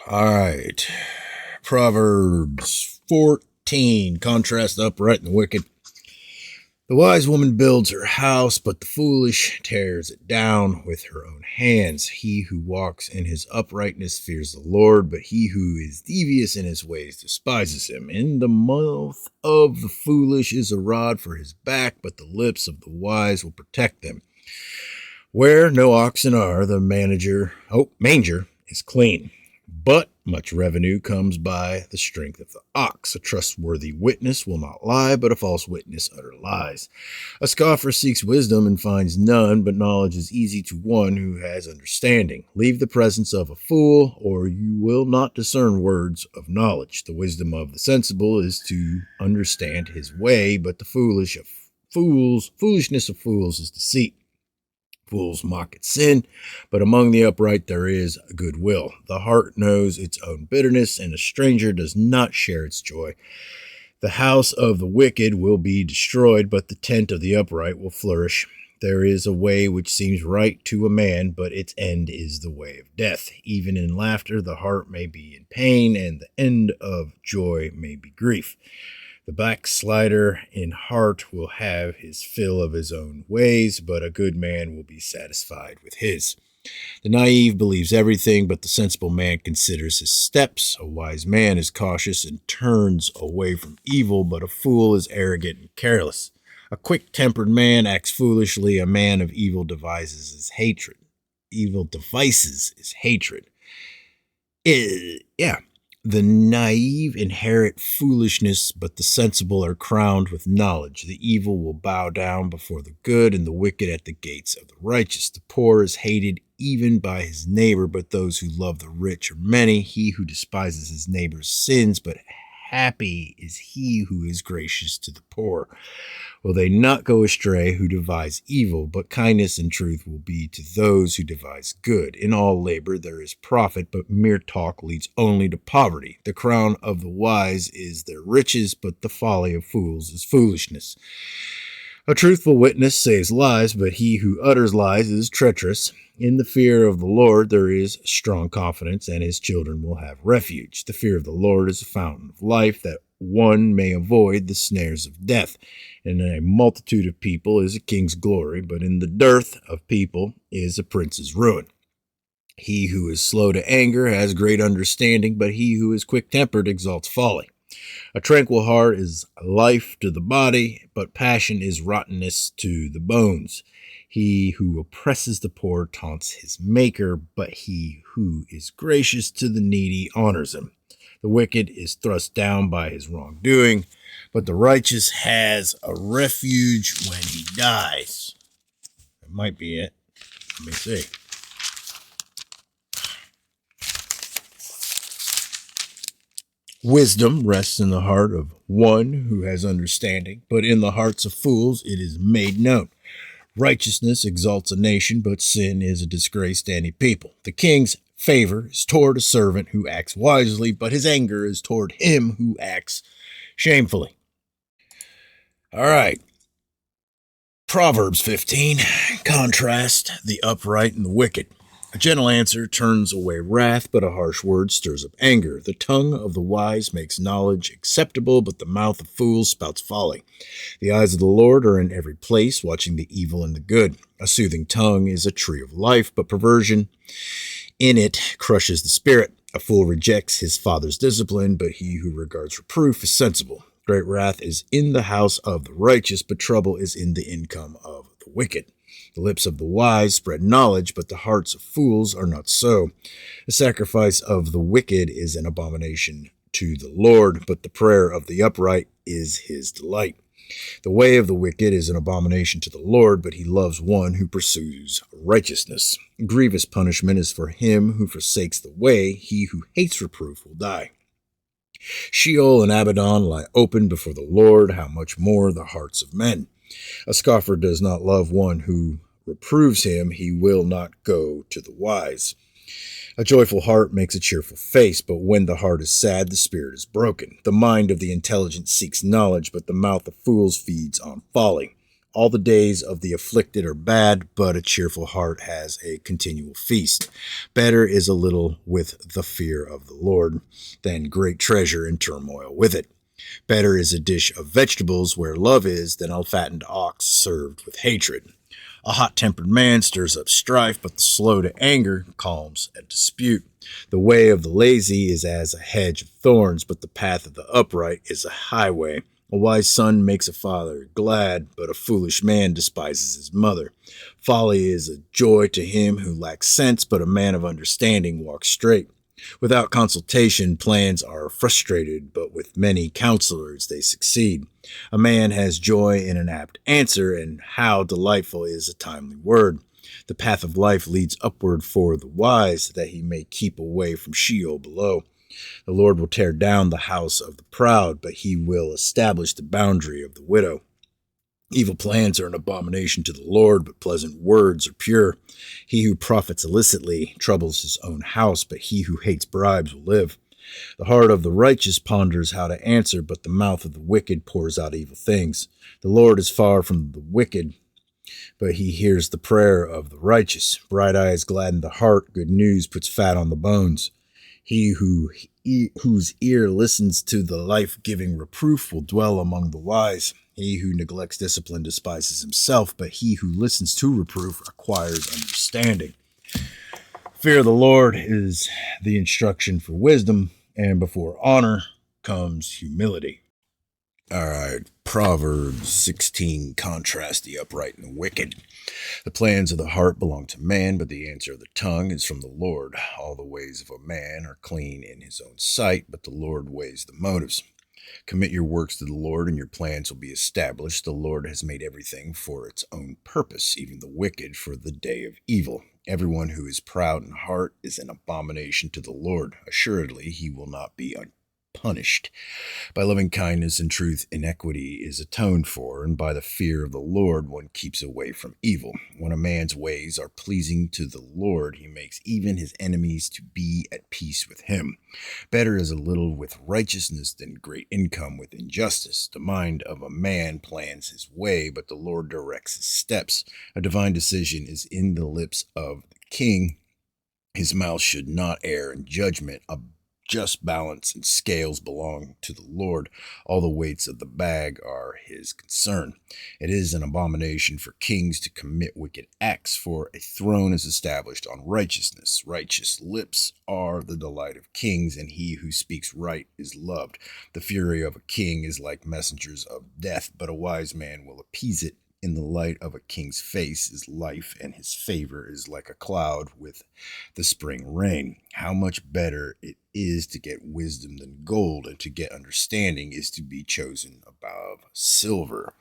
All right. Proverbs 14. Contrast the upright and the wicked. The wise woman builds her house, but the foolish tears it down with her own hands. He who walks in his uprightness fears the Lord, but he who is devious in his ways despises him. In the mouth of the foolish is a rod for his back, but the lips of the wise will protect them. Where no oxen are, the manger is clean. But much revenue comes by the strength of the ox. A trustworthy witness will not lie, but a false witness utter lies. A scoffer seeks wisdom and finds none, but knowledge is easy to one who has understanding. Leave the presence of a fool, or you will not discern words of knowledge. The wisdom of the sensible is to understand his way, but the foolishness of fools is deceit. Fools mock at sin, but among the upright there is goodwill. The heart knows its own bitterness, and a stranger does not share its joy. The house of the wicked will be destroyed, but the tent of the upright will flourish. There is a way which seems right to a man, but its end is the way of death. Even in laughter the heart may be in pain, and the end of joy may be grief. The backslider in heart will have his fill of his own ways, but a good man will be satisfied with his. The naive believes everything, but the sensible man considers his steps. A wise man is cautious and turns away from evil, but a fool is arrogant and careless. A quick-tempered man acts foolishly. A man of evil devices his hatred. Evil devices is hatred. The naive inherit foolishness, but the sensible are crowned with knowledge. The evil will bow down before the good, and the wicked at the gates of the righteous. The poor is hated even by his neighbor, but those who love the rich are many. He who despises his neighbor's sins, but happy is he who is gracious to the poor. Will they not go astray who devise evil, but kindness and truth will be to those who devise good. In all labor there is profit, but mere talk leads only to poverty. The crown of the wise is their riches, but the folly of fools is foolishness. A truthful witness saves lives, but he who utters lies is treacherous. In the fear of the Lord there is strong confidence, and his children will have refuge. The fear of the Lord is a fountain of life, that one may avoid the snares of death. In a multitude of people is a king's glory, but in the dearth of people is a prince's ruin. He who is slow to anger has great understanding, but he who is quick-tempered exalts folly. A tranquil heart is life to the body, but passion is rottenness to the bones. He who oppresses the poor taunts his maker, but he who is gracious to the needy honors him. The wicked is thrust down by his wrongdoing, but the righteous has a refuge when he dies. That might be it. Let me see. Wisdom rests in the heart of one who has understanding, but in the hearts of fools it is made known. Righteousness exalts a nation, but sin is a disgrace to any people. The king's favor is toward a servant who acts wisely, but his anger is toward him who acts shamefully. All right. Proverbs 15. Contrast the upright and the wicked. A gentle answer turns away wrath, but a harsh word stirs up anger. The tongue of the wise makes knowledge acceptable, but the mouth of fools spouts folly. The eyes of the Lord are in every place, watching the evil and the good. A soothing tongue is a tree of life, but perversion in it crushes the spirit. A fool rejects his father's discipline, but he who regards reproof is sensible. Great wrath is in the house of the righteous, but trouble is in the income of the wicked. The lips of the wise spread knowledge, but the hearts of fools are not so. The sacrifice of the wicked is an abomination to the Lord, but the prayer of the upright is his delight. The way of the wicked is an abomination to the Lord, but he loves one who pursues righteousness. Grievous punishment is for him who forsakes the way. He who hates reproof will die. Sheol and Abaddon lie open before the Lord. How much more the hearts of men? A scoffer does not love one who reproves him. He will not go to the wise. A joyful heart makes a cheerful face, but when the heart is sad, the spirit is broken. The mind of the intelligent seeks knowledge, but the mouth of fools feeds on folly. All the days of the afflicted are bad, but a cheerful heart has a continual feast. Better is a little with the fear of the Lord than great treasure and turmoil with it. Better is a dish of vegetables where love is than a fattened ox served with hatred. A hot-tempered man stirs up strife, but the slow to anger calms a dispute. The way of the lazy is as a hedge of thorns, but the path of the upright is a highway. A wise son makes a father glad, but a foolish man despises his mother. Folly is a joy to him who lacks sense, but a man of understanding walks straight. Without consultation, plans are frustrated, but with many counselors they succeed. A man has joy in an apt answer, and how delightful is a timely word. The path of life leads upward for the wise, that he may keep away from Sheol below. The Lord will tear down the house of the proud, but he will establish the boundary of the widow. Evil plans are an abomination to the Lord, but pleasant words are pure. He who profits illicitly troubles his own house, but he who hates bribes will live. The heart of the righteous ponders how to answer, but the mouth of the wicked pours out evil things. The Lord is far from the wicked, but he hears the prayer of the righteous. Bright eyes gladden the heart, good news puts fat on the bones. Whose ear listens to the life-giving reproof will dwell among the wise. He who neglects discipline despises himself, but he who listens to reproof acquires understanding. Fear of the Lord is the instruction for wisdom, and before honor comes humility. All right, Proverbs 16 contrasts the upright and the wicked. The plans of the heart belong to man, but the answer of the tongue is from the Lord. All the ways of a man are clean in his own sight, but the Lord weighs the motives. Commit your works to the Lord, and your plans will be established. The Lord has made everything for its own purpose, even the wicked for the day of evil. Everyone who is proud in heart is an abomination to the Lord. Assuredly, he will not be punished. By loving kindness and truth, inequity is atoned for, and by the fear of the Lord, one keeps away from evil. When a man's ways are pleasing to the Lord, he makes even his enemies to be at peace with him. Better is a little with righteousness than great income with injustice. The mind of a man plans his way, but the Lord directs his steps. A divine decision is in the lips of the king. His mouth should not err in judgment. A just balance and scales belong to the Lord. All the weights of the bag are his concern. It is an abomination for kings to commit wicked acts, for a throne is established on righteousness. Righteous lips are the delight of kings, and he who speaks right is loved. The fury of a king is like messengers of death, but a wise man will appease it. In the light of a king's face is life, and his favor is like a cloud with the spring rain. How much better it is to get wisdom than gold, and to get understanding is to be chosen above silver.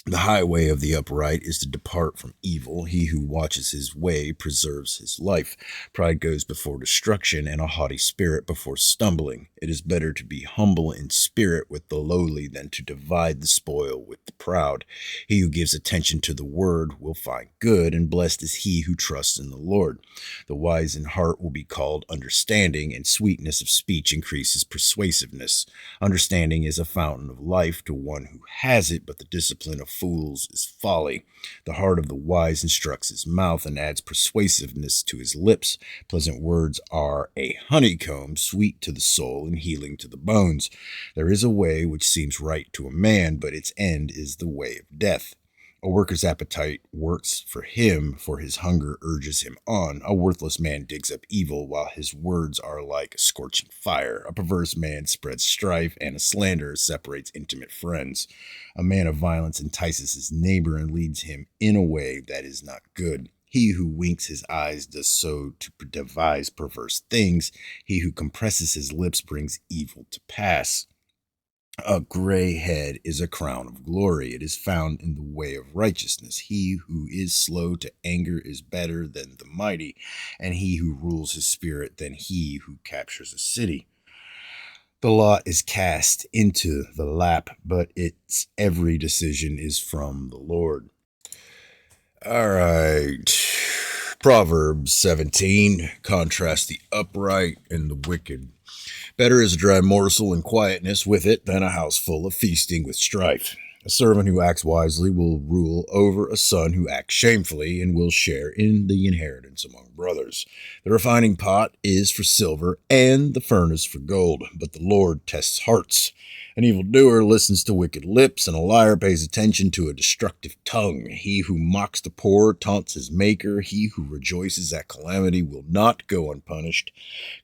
The highway of the upright is to depart from evil. He who watches his way preserves his life. Pride goes before destruction, and a haughty spirit before stumbling. It is better to be humble in spirit with the lowly than to divide the spoil with the proud. He who gives attention to the word will find good, and blessed is he who trusts in the Lord. The wise in heart will be called understanding, and sweetness of speech increases persuasiveness. Understanding is a fountain of life to one who has it, but the discipline of fools is folly. The heart of the wise instructs his mouth and adds persuasiveness to his lips. Pleasant words are a honeycomb, sweet to the soul and healing to the bones. There is a way which seems right to a man, but its end is the way of death. A worker's appetite works for him, for his hunger urges him on. A worthless man digs up evil, while his words are like a scorching fire. A perverse man spreads strife, and a slanderer separates intimate friends. A man of violence entices his neighbor and leads him in a way that is not good. He who winks his eyes does so to devise perverse things. He who compresses his lips brings evil to pass. A gray head is a crown of glory. It is found in the way of righteousness. He who is slow to anger is better than the mighty, and he who rules his spirit than he who captures a city. The lot is cast into the lap, but its every decision is from the Lord. All right. Proverbs 17 contrasts the upright and the wicked. Better is a dry morsel and quietness with it than a house full of feasting with strife. A servant who acts wisely will rule over a son who acts shamefully, and will share in the inheritance among brothers. The refining pot is for silver, and the furnace for gold, but the Lord tests hearts. An evildoer listens to wicked lips, and a liar pays attention to a destructive tongue. He who mocks the poor taunts his maker. He who rejoices at calamity will not go unpunished.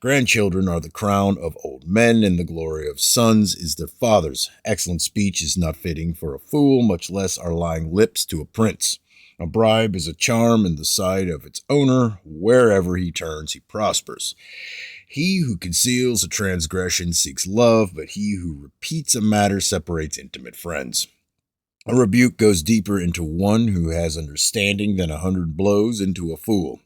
Grandchildren are the crown of old men, and the glory of sons is their fathers. Excellent speech is not fitting for a fool, much less are lying lips to a prince. A bribe is a charm in the sight of its owner. Wherever he turns, he prospers. He who conceals a transgression seeks love, but he who repeats a matter separates intimate friends. A rebuke goes deeper into one who has understanding than 100 blows into a fool.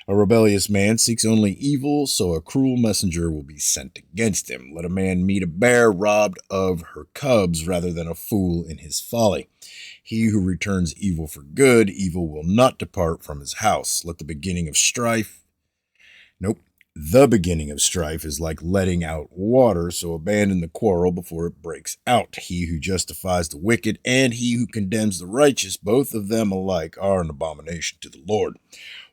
A rebellious man seeks only evil, so a cruel messenger will be sent against him. Let a man meet a bear robbed of her cubs rather than a fool in his folly. He who returns evil for good, evil will not depart from his house. Let the beginning of strife The beginning of strife is like letting out water, so abandon the quarrel before it breaks out. He who justifies the wicked and he who condemns the righteous, both of them alike are an abomination to the Lord.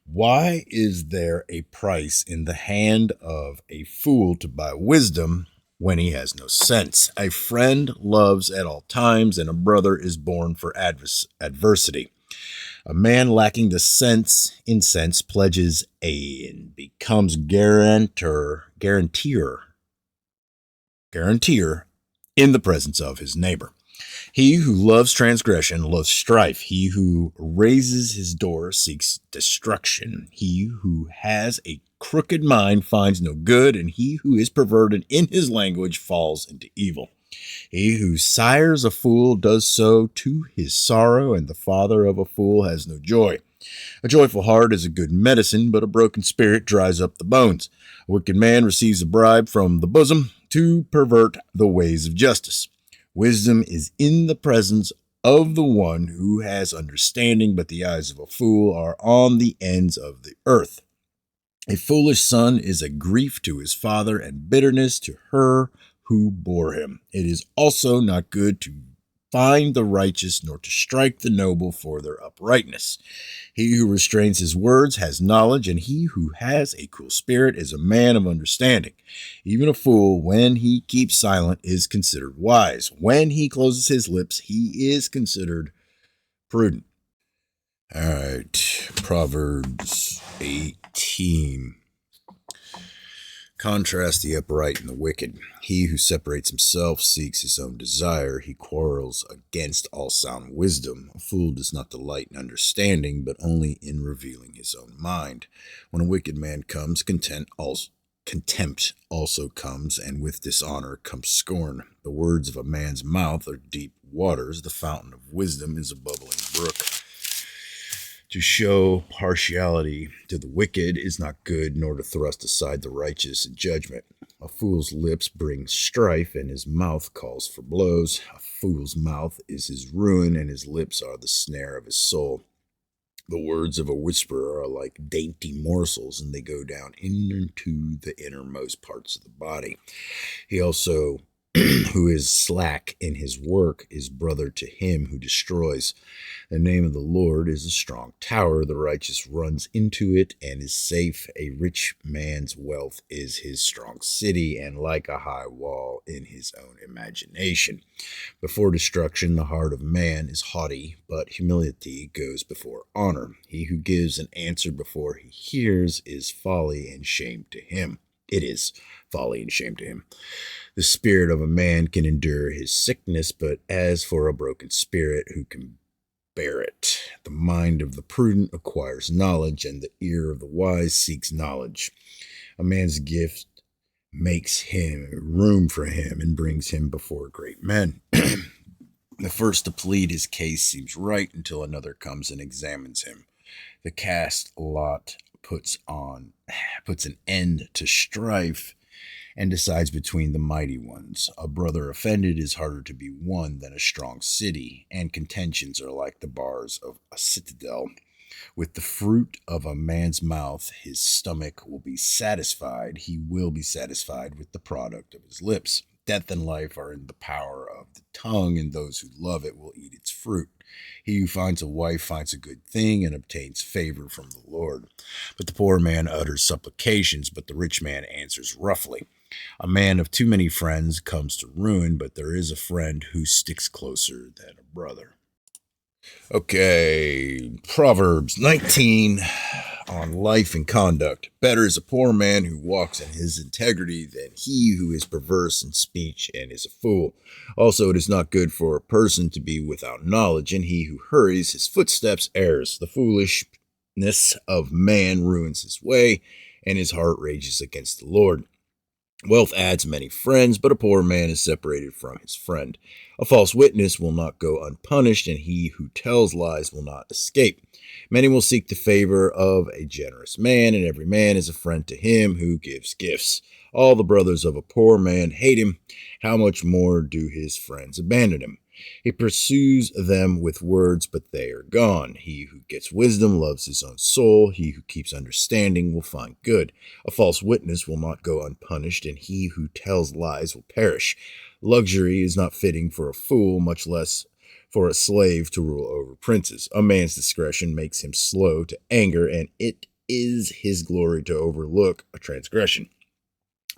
Why is there a price in the hand of a fool to buy wisdom when he has no sense? A friend loves at all times, and a brother is born for adversity. A man lacking the sense pledges aid and becomes guarantor in the presence of his neighbor. He who loves transgression loves strife. He who raises his door seeks destruction. He who has a crooked mind finds no good, and he who is perverted in his language falls into evil. He who sires a fool does so to his sorrow, and the father of a fool has no joy. A joyful heart is a good medicine, but a broken spirit dries up the bones. A wicked man receives a bribe from the bosom to pervert the ways of justice. Wisdom is in the presence of the one who has understanding, but the eyes of a fool are on the ends of the earth. A foolish son is a grief to his father, and bitterness to her who bore him. It is also not good to find the righteous, nor to strike the noble for their uprightness. He who restrains his words has knowledge, and he who has a cool spirit is a man of understanding. Even a fool, when he keeps silent, is considered wise. When he closes his lips, he is considered prudent. All right, Proverbs 18. Contrast the upright and the wicked. He who separates himself seeks his own desire. He quarrels against all sound wisdom. A fool does not delight in understanding, but only in revealing his own mind. When a wicked man comes, contempt also comes, and with dishonor comes scorn. The words of a man's mouth are deep waters. The fountain of wisdom is a bubbling brook. To show partiality to the wicked is not good, nor to thrust aside the righteous in judgment. A fool's lips bring strife, and his mouth calls for blows. A fool's mouth is his ruin, and his lips are the snare of his soul. The words of a whisperer are like dainty morsels, and they go down into the innermost parts of the body. He also who is slack in his work is brother to him who destroys. The name of the Lord is a strong tower. The righteous runs into it and is safe. A rich man's wealth is his strong city, and like a high wall in his own imagination. Before destruction, the heart of man is haughty, but humility goes before honor. He who gives an answer before he hears is folly and shame to him. It is folly and shame to him. The spirit of a man can endure his sickness, but as for a broken spirit, who can bear it? The mind of the prudent acquires knowledge, and the ear of the wise seeks knowledge. A man's gift makes him room for him and brings him before great men. The first to plead his case seems right until another comes and examines him. The cast lot puts an end to strife and decides between the mighty ones. A brother offended is harder to be won than a strong city, and contentions are like the bars of a citadel. With the fruit of a man's mouth, his stomach will be satisfied. He will be satisfied with the product of his lips. Death and life are in the power of the tongue, and those who love it will eat its fruit. He who finds a wife finds a good thing and obtains favor from the Lord. But the poor man utters supplications, but the rich man answers roughly. A man of too many friends comes to ruin, but there is a friend who sticks closer than a brother. Okay, Proverbs 19 on life and conduct. Better is a poor man who walks in his integrity than he who is perverse in speech and is a fool. Also, it is not good for a person to be without knowledge, and he who hurries his footsteps errs. The foolishness of man ruins his way, and his heart rages against the Lord. Wealth adds many friends, but a poor man is separated from his friend. A false witness will not go unpunished, and he who tells lies will not escape. Many will seek the favor of a generous man, and every man is a friend to him who gives gifts. All the brothers of a poor man hate him. How much more do his friends abandon him? He pursues them with words, but they are gone. He who gets wisdom loves his own soul. He who keeps understanding will find good. A false witness will not go unpunished, and he who tells lies will perish. Luxury is not fitting for a fool, much less for a slave to rule over princes. A man's discretion makes him slow to anger, and it is his glory to overlook a transgression.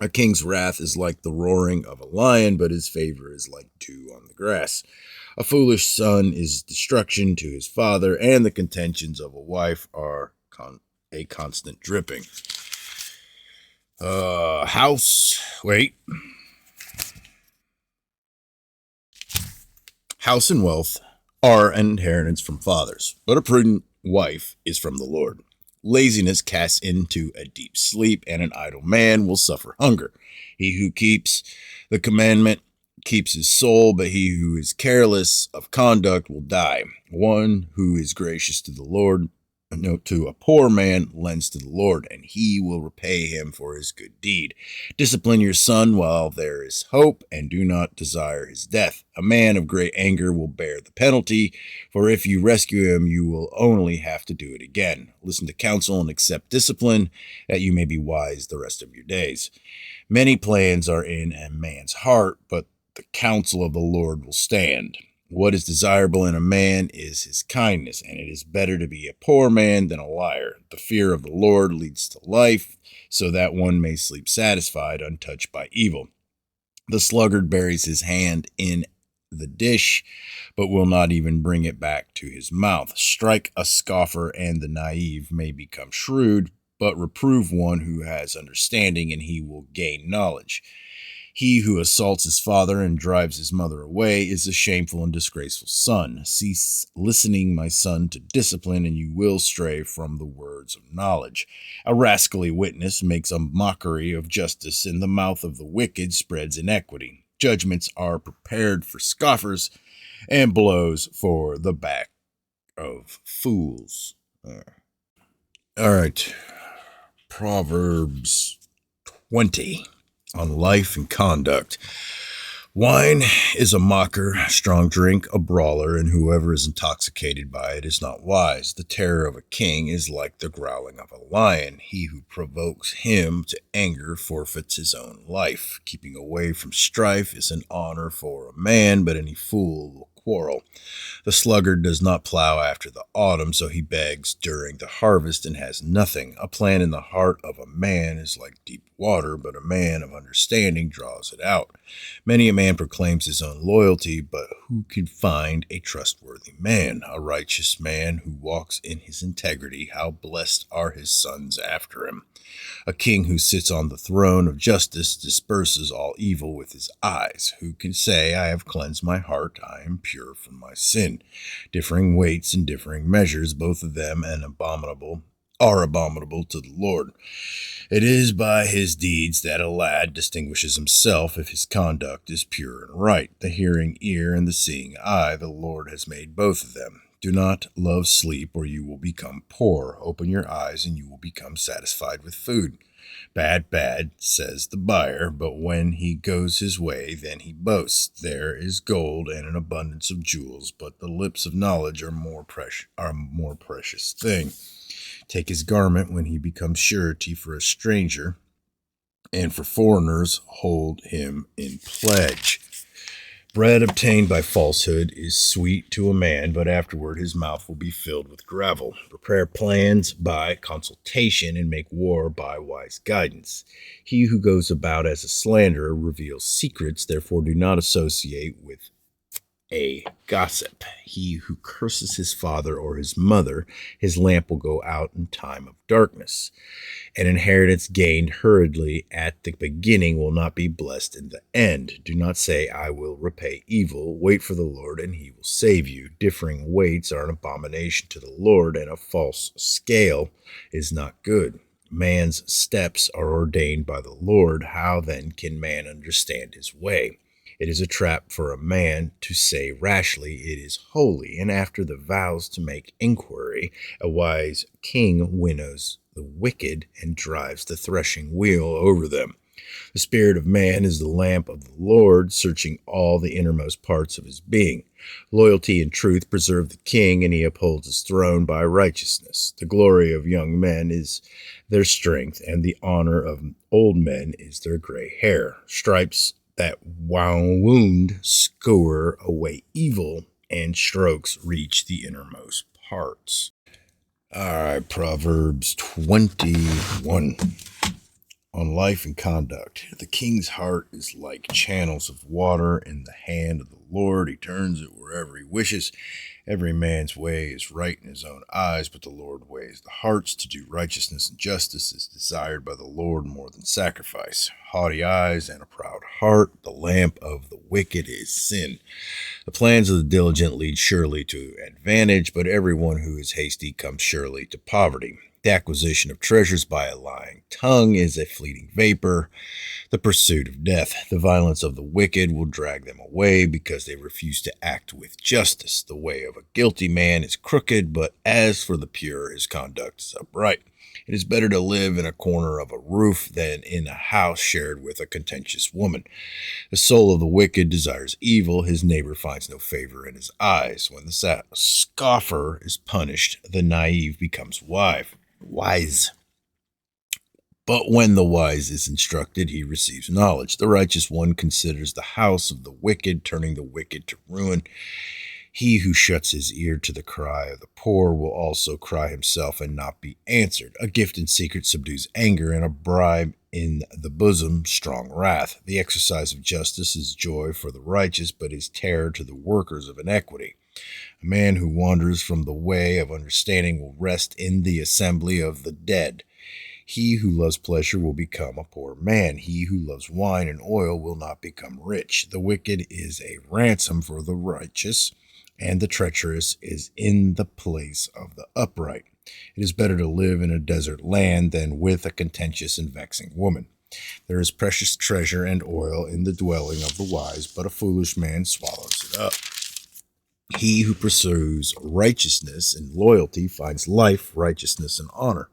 A king's wrath is like the roaring of a lion, but his favor is like dew on the grass. A foolish son is destruction to his father, and the contentions of a wife are a constant dripping. House and wealth are an inheritance from fathers, but a prudent wife is from the Lord. Laziness casts into a deep sleep, and an idle man will suffer hunger. He who keeps the commandment keeps his soul, but he who is careless of conduct will die. One who is gracious to the Lord, to a poor man, lends to the Lord, and he will repay him for his good deed. Discipline your son while there is hope, and do not desire his death. A man of great anger will bear the penalty, for if you rescue him, you will only have to do it again. Listen to counsel and accept discipline, that you may be wise the rest of your days. Many plans are in a man's heart, but the counsel of the Lord will stand. What is desirable in a man is his kindness, and it is better to be a poor man than a liar. The fear of the Lord leads to life, so that one may sleep satisfied, untouched by evil. The sluggard buries his hand in the dish, but will not even bring it back to his mouth. Strike a scoffer, and the naive may become shrewd, but reprove one who has understanding, and he will gain knowledge. He who assaults his father and drives his mother away is a shameful and disgraceful son. Cease listening, my son, to discipline, and you will stray from the words of knowledge. A rascally witness makes a mockery of justice, and the mouth of the wicked spreads iniquity. Judgments are prepared for scoffers, and blows for the back of fools. All right. Proverbs 20. On life and conduct. Wine is a mocker, strong drink, a brawler, and whoever is intoxicated by it is not wise. The terror of a king is like the growling of a lion. He who provokes him to anger forfeits his own life. Keeping away from strife is an honor for a man, but any fool will quarrel. The sluggard does not plow after the autumn, so he begs during the harvest and has nothing. A plan in the heart of a man is like deep water, but a man of understanding draws it out. Many a man proclaims his own loyalty, but who can find a trustworthy man? A righteous man who walks in his integrity, how blessed are his sons after him. A king who sits on the throne of justice disperses all evil with his eyes. Who can say, I have cleansed my heart, I am pure from my sin? Differing weights and differing measures, both of them are abominable to the Lord. It is by his deeds that a lad distinguishes himself, if his conduct is pure and right. The hearing ear and the seeing eye, the Lord has made both of them. Do not love sleep, or you will become poor. Open your eyes, and you will become satisfied with food. Bad, says the buyer, but when he goes his way, then he boasts. There is gold and an abundance of jewels, but the lips of knowledge are a more precious thing. Take his garment when he becomes surety for a stranger, and for foreigners hold him in pledge. Bread obtained by falsehood is sweet to a man, but afterward his mouth will be filled with gravel. Prepare plans by consultation and make war by wise guidance. He who goes about as a slanderer reveals secrets, therefore do not associate with a gossip. He who curses his father or his mother, his lamp will go out in time of darkness. An inheritance gained hurriedly at the beginning will not be blessed in the end. Do not say, I will repay evil. Wait for the Lord, and he will save you. Differing weights are an abomination to the Lord, and a false scale is not good. Man's steps are ordained by the Lord. How then can man understand his way? It is a trap for a man to say rashly, it is holy, and after the vows to make inquiry. A wise king winnows the wicked and drives the threshing wheel over them. The spirit of man is the lamp of the Lord, searching all the innermost parts of his being. Loyalty and truth preserve the king, and he upholds his throne by righteousness. The glory of young men is their strength, and the honor of old men is their gray hair. Stripes that wound scour away evil, and strokes reach the innermost parts. All right, Proverbs 21 on life and conduct. The king's heart is like channels of water in the hand of the Lord. He turns it wherever he wishes. Every man's way is right in his own eyes, but the Lord weighs the hearts. To do righteousness and justice is desired by the Lord more than sacrifice. Haughty eyes and a proud heart, the lamp of the wicked is sin. The plans of the diligent lead surely to advantage, but everyone who is hasty comes surely to poverty. The acquisition of treasures by a lying tongue is a fleeting vapor, the pursuit of death. The violence of the wicked will drag them away because they refuse to act with justice. The way of a guilty man is crooked, but as for the pure, his conduct is upright. It is better to live in a corner of a roof than in a house shared with a contentious woman. The soul of the wicked desires evil. His neighbor finds no favor in his eyes. When the scoffer is punished, the naive becomes wise. But when the wise is instructed, he receives knowledge. The righteous one considers the house of the wicked, turning the wicked to ruin. He who shuts his ear to the cry of the poor will also cry himself and not be answered. A gift in secret subdues anger, and a bribe in the bosom strong wrath. The exercise of justice is joy for the righteous, but is terror to the workers of iniquity. A man who wanders from the way of understanding will rest in the assembly of the dead. He who loves pleasure will become a poor man. He who loves wine and oil will not become rich. The wicked is a ransom for the righteous, and the treacherous is in the place of the upright. It is better to live in a desert land than with a contentious and vexing woman. There is precious treasure and oil in the dwelling of the wise, but a foolish man swallows it up. He who pursues righteousness and loyalty finds life, righteousness, and honor.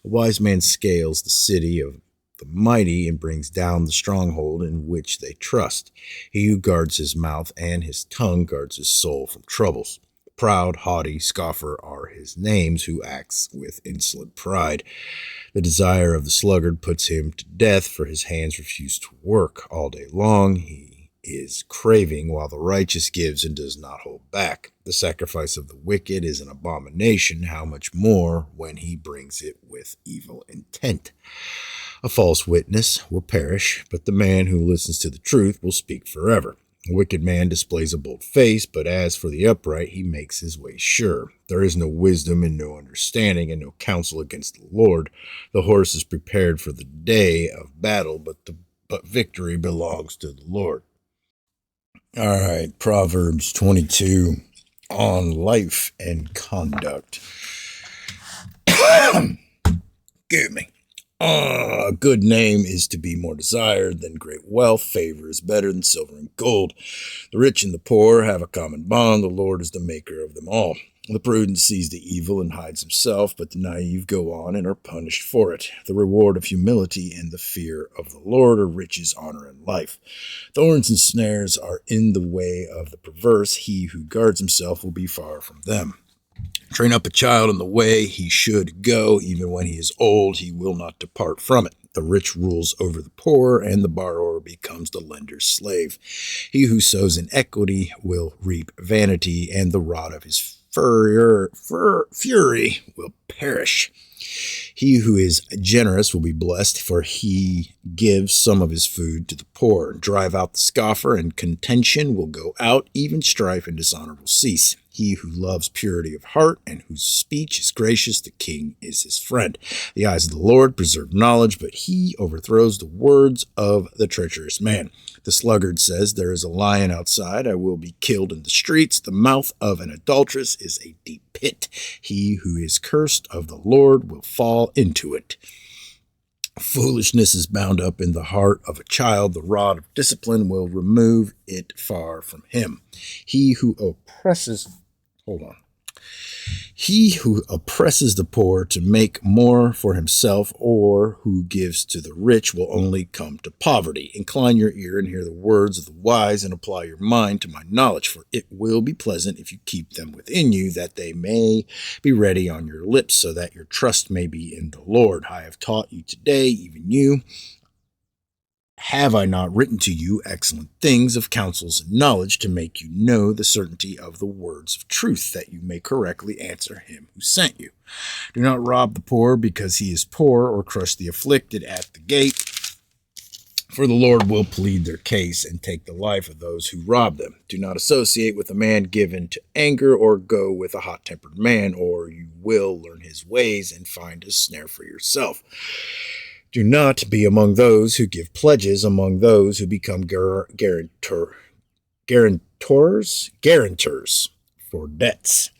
A wise man scales the city of the mighty and brings down the stronghold in which they trust. He who guards his mouth and his tongue guards his soul from troubles. Proud, haughty, scoffer are his names, who acts with insolent pride. The desire of the sluggard puts him to death, for his hands refuse to work. All day long he is craving, while the righteous gives and does not hold back. The sacrifice of the wicked is an abomination, how much more when he brings it with evil intent. A false witness will perish, but the man who listens to the truth will speak forever. A wicked man displays a bold face, but as for the upright, he makes his way sure. There is no wisdom and no understanding and no counsel against the Lord. The horse is prepared for the day of battle, but victory belongs to the Lord. All right, Proverbs 22 on life and conduct. Give me. A good name is to be more desired than great wealth. Favor is better than silver and gold. The rich and the poor have a common bond. The Lord is the maker of them all. The prudent sees the evil and hides himself, but the naive go on and are punished for it. The reward of humility and the fear of the Lord are riches, honor, and life. Thorns and snares are in the way of the perverse. He who guards himself will be far from them. Train up a child in the way he should go. Even when he is old, he will not depart from it. The rich rules over the poor, and the borrower becomes the lender's slave. He who sows iniquity will reap vanity, and the rod of his fury will perish. He who is generous will be blessed, for he gives some of his food to the poor. Drive out the scoffer, and contention will go out. Even strife and dishonor will cease. He who loves purity of heart and whose speech is gracious, the king is his friend. The eyes of the Lord preserve knowledge, but he overthrows the words of the treacherous man. The sluggard says, there is a lion outside, I will be killed in the streets. The mouth of an adulteress is a deep pit. He who is cursed of the Lord will fall into it. Foolishness is bound up in the heart of a child. The rod of discipline will remove it far from him. He who oppresses... He who oppresses the poor to make more for himself, or who gives to the rich, will only come to poverty. Incline your ear and hear the words of the wise, and apply your mind to my knowledge, for it will be pleasant if you keep them within you, that they may be ready on your lips, so that your trust may be in the Lord. I have taught you today, even you. Have I not written to you excellent things of counsels and knowledge, to make you know the certainty of the words of truth, that you may correctly answer him who sent you? Do not rob the poor because he is poor, or crush the afflicted at the gate, for the Lord will plead their case and take the life of those who rob them. Do not associate with a man given to anger, or go with a hot-tempered man, or you will learn his ways and find a snare for yourself. Do not be among those who give pledges, among those who become guarantors for debts.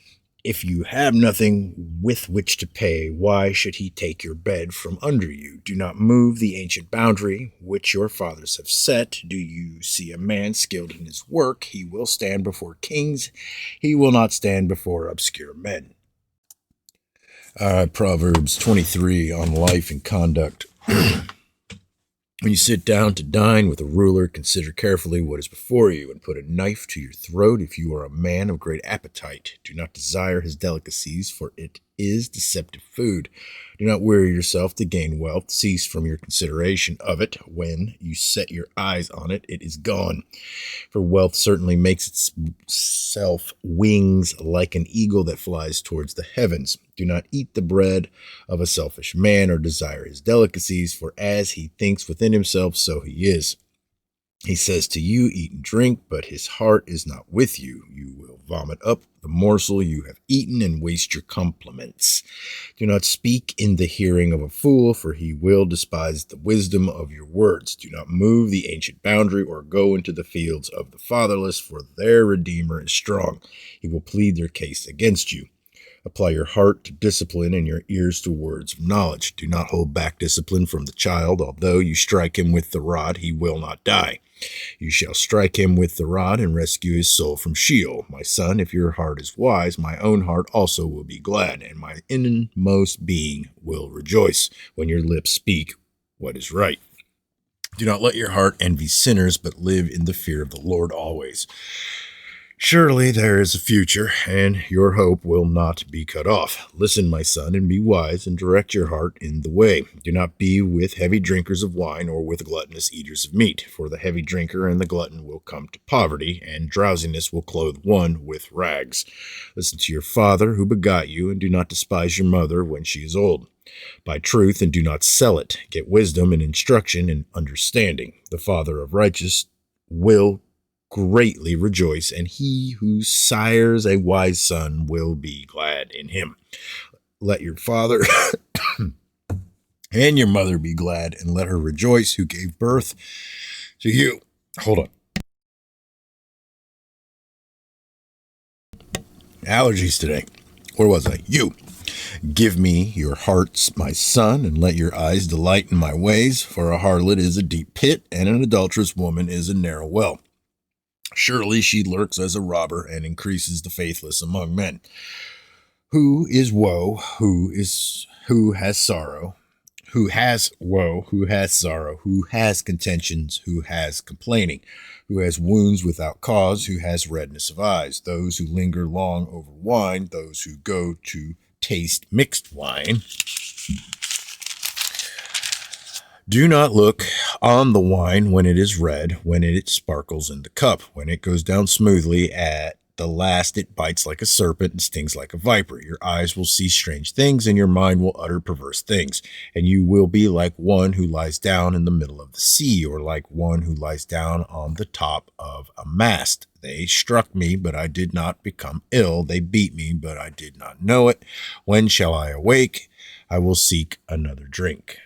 If you have nothing with which to pay, why should he take your bed from under you? Do not move the ancient boundary which your fathers have set. Do you see a man skilled in his work? He will stand before kings. He will not stand before obscure men. Proverbs 23 on life and conduct. When you sit down to dine with a ruler, consider carefully what is before you, and put a knife to your throat if you are a man of great appetite. Do not desire his delicacies, for it is deceptive food. Do not weary yourself to gain wealth. Cease from your consideration of it. When you set your eyes on it, it is gone. For wealth certainly makes itself wings like an eagle that flies towards the heavens. Do not eat the bread of a selfish man, or desire his delicacies, for as he thinks within himself, so he is. He says to you, eat and drink, but his heart is not with you. You will vomit up the morsel you have eaten and waste your compliments. Do not speak in the hearing of a fool, for he will despise the wisdom of your words. Do not move the ancient boundary, or go into the fields of the fatherless, for their Redeemer is strong. He will plead their case against you. Apply your heart to discipline and your ears to words of knowledge. Do not hold back discipline from the child. Although you strike him with the rod, he will not die. You shall strike him with the rod and rescue his soul from Sheol. My son, if your heart is wise, my own heart also will be glad, and my inmost being will rejoice when your lips speak what is right. Do not let your heart envy sinners, but live in the fear of the Lord always. Surely there is a future, and your hope will not be cut off. Listen, my son, and be wise, and direct your heart in the way. Do not be with heavy drinkers of wine, or with gluttonous eaters of meat, for the heavy drinker and the glutton will come to poverty, and drowsiness will clothe one with rags. Listen to your father who begot you, and do not despise your mother when she is old. Buy truth, and do not sell it. Get wisdom and instruction and understanding. The father of righteousness will greatly rejoice, and he who sires a wise son will be glad in him. Let your father and your mother be glad, and let her rejoice who gave birth to you. Hold on. Allergies today. Where was I? You. Give me your hearts, my son, and let your eyes delight in my ways, for a harlot is a deep pit, and an adulterous woman is a narrow well. Surely she lurks as a robber and increases the faithless among men. Who is woe? Who has sorrow? Who has woe? Who has sorrow? Who has contentions? Who has complaining? Who has wounds without cause? Who has redness of eyes? Those who linger long over wine, those who go to taste mixed wine. Do not look on the wine when it is red, when it sparkles in the cup. When it goes down smoothly, at the last it bites like a serpent and stings like a viper. Your eyes will see strange things, and your mind will utter perverse things. And you will be like one who lies down in the middle of the sea, or like one who lies down on the top of a mast. They struck me, but I did not become ill. They beat me, but I did not know it. When shall I awake? I will seek another drink.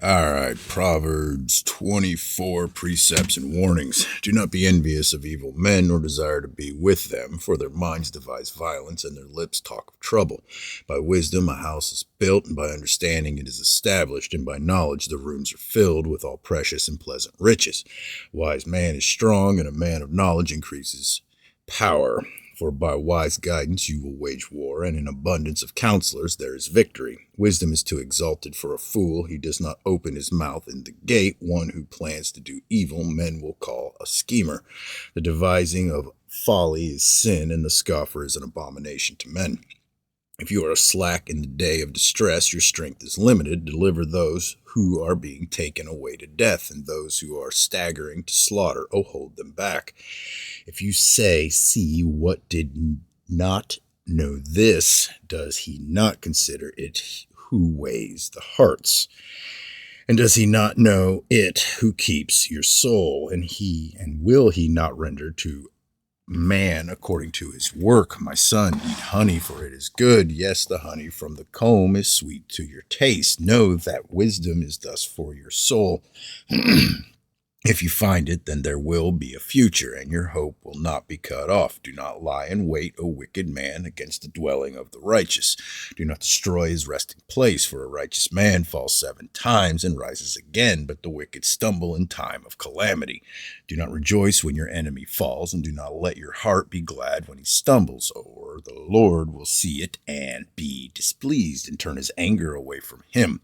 All right, Proverbs 24 precepts and warnings. Do not be envious of evil men, nor desire to be with them, for their minds devise violence, and their lips talk of trouble. By wisdom a house is built, and by understanding it is established, and by knowledge the rooms are filled with all precious and pleasant riches. A wise man is strong, and a man of knowledge increases power. For by wise guidance you will wage war, and in abundance of counselors there is victory. Wisdom is too exalted for a fool. He does not open his mouth in the gate. One who plans to do evil men will call a schemer. The devising of folly is sin, and the scoffer is an abomination to men. If you are slack in the day of distress, your strength is limited. Deliver those who are being taken away to death, and those who are staggering to slaughter. Oh, hold them back. If you say, see, what did not know this, does he not consider it who weighs the hearts? And does he not know it who keeps your soul? And will he not render to man according to his work? My son, eat honey, for it is good. Yes, the honey from the comb is sweet to your taste. Know that wisdom is thus for your soul. If you find it, then there will be a future, and your hope will not be cut off. Do not lie in wait, O wicked man, against the dwelling of the righteous. Do not destroy his resting place, for a righteous man falls 7 times and rises again, but the wicked stumble in time of calamity. Do not rejoice when your enemy falls, and do not let your heart be glad when he stumbles, or the Lord will see it and be displeased, and turn his anger away from him.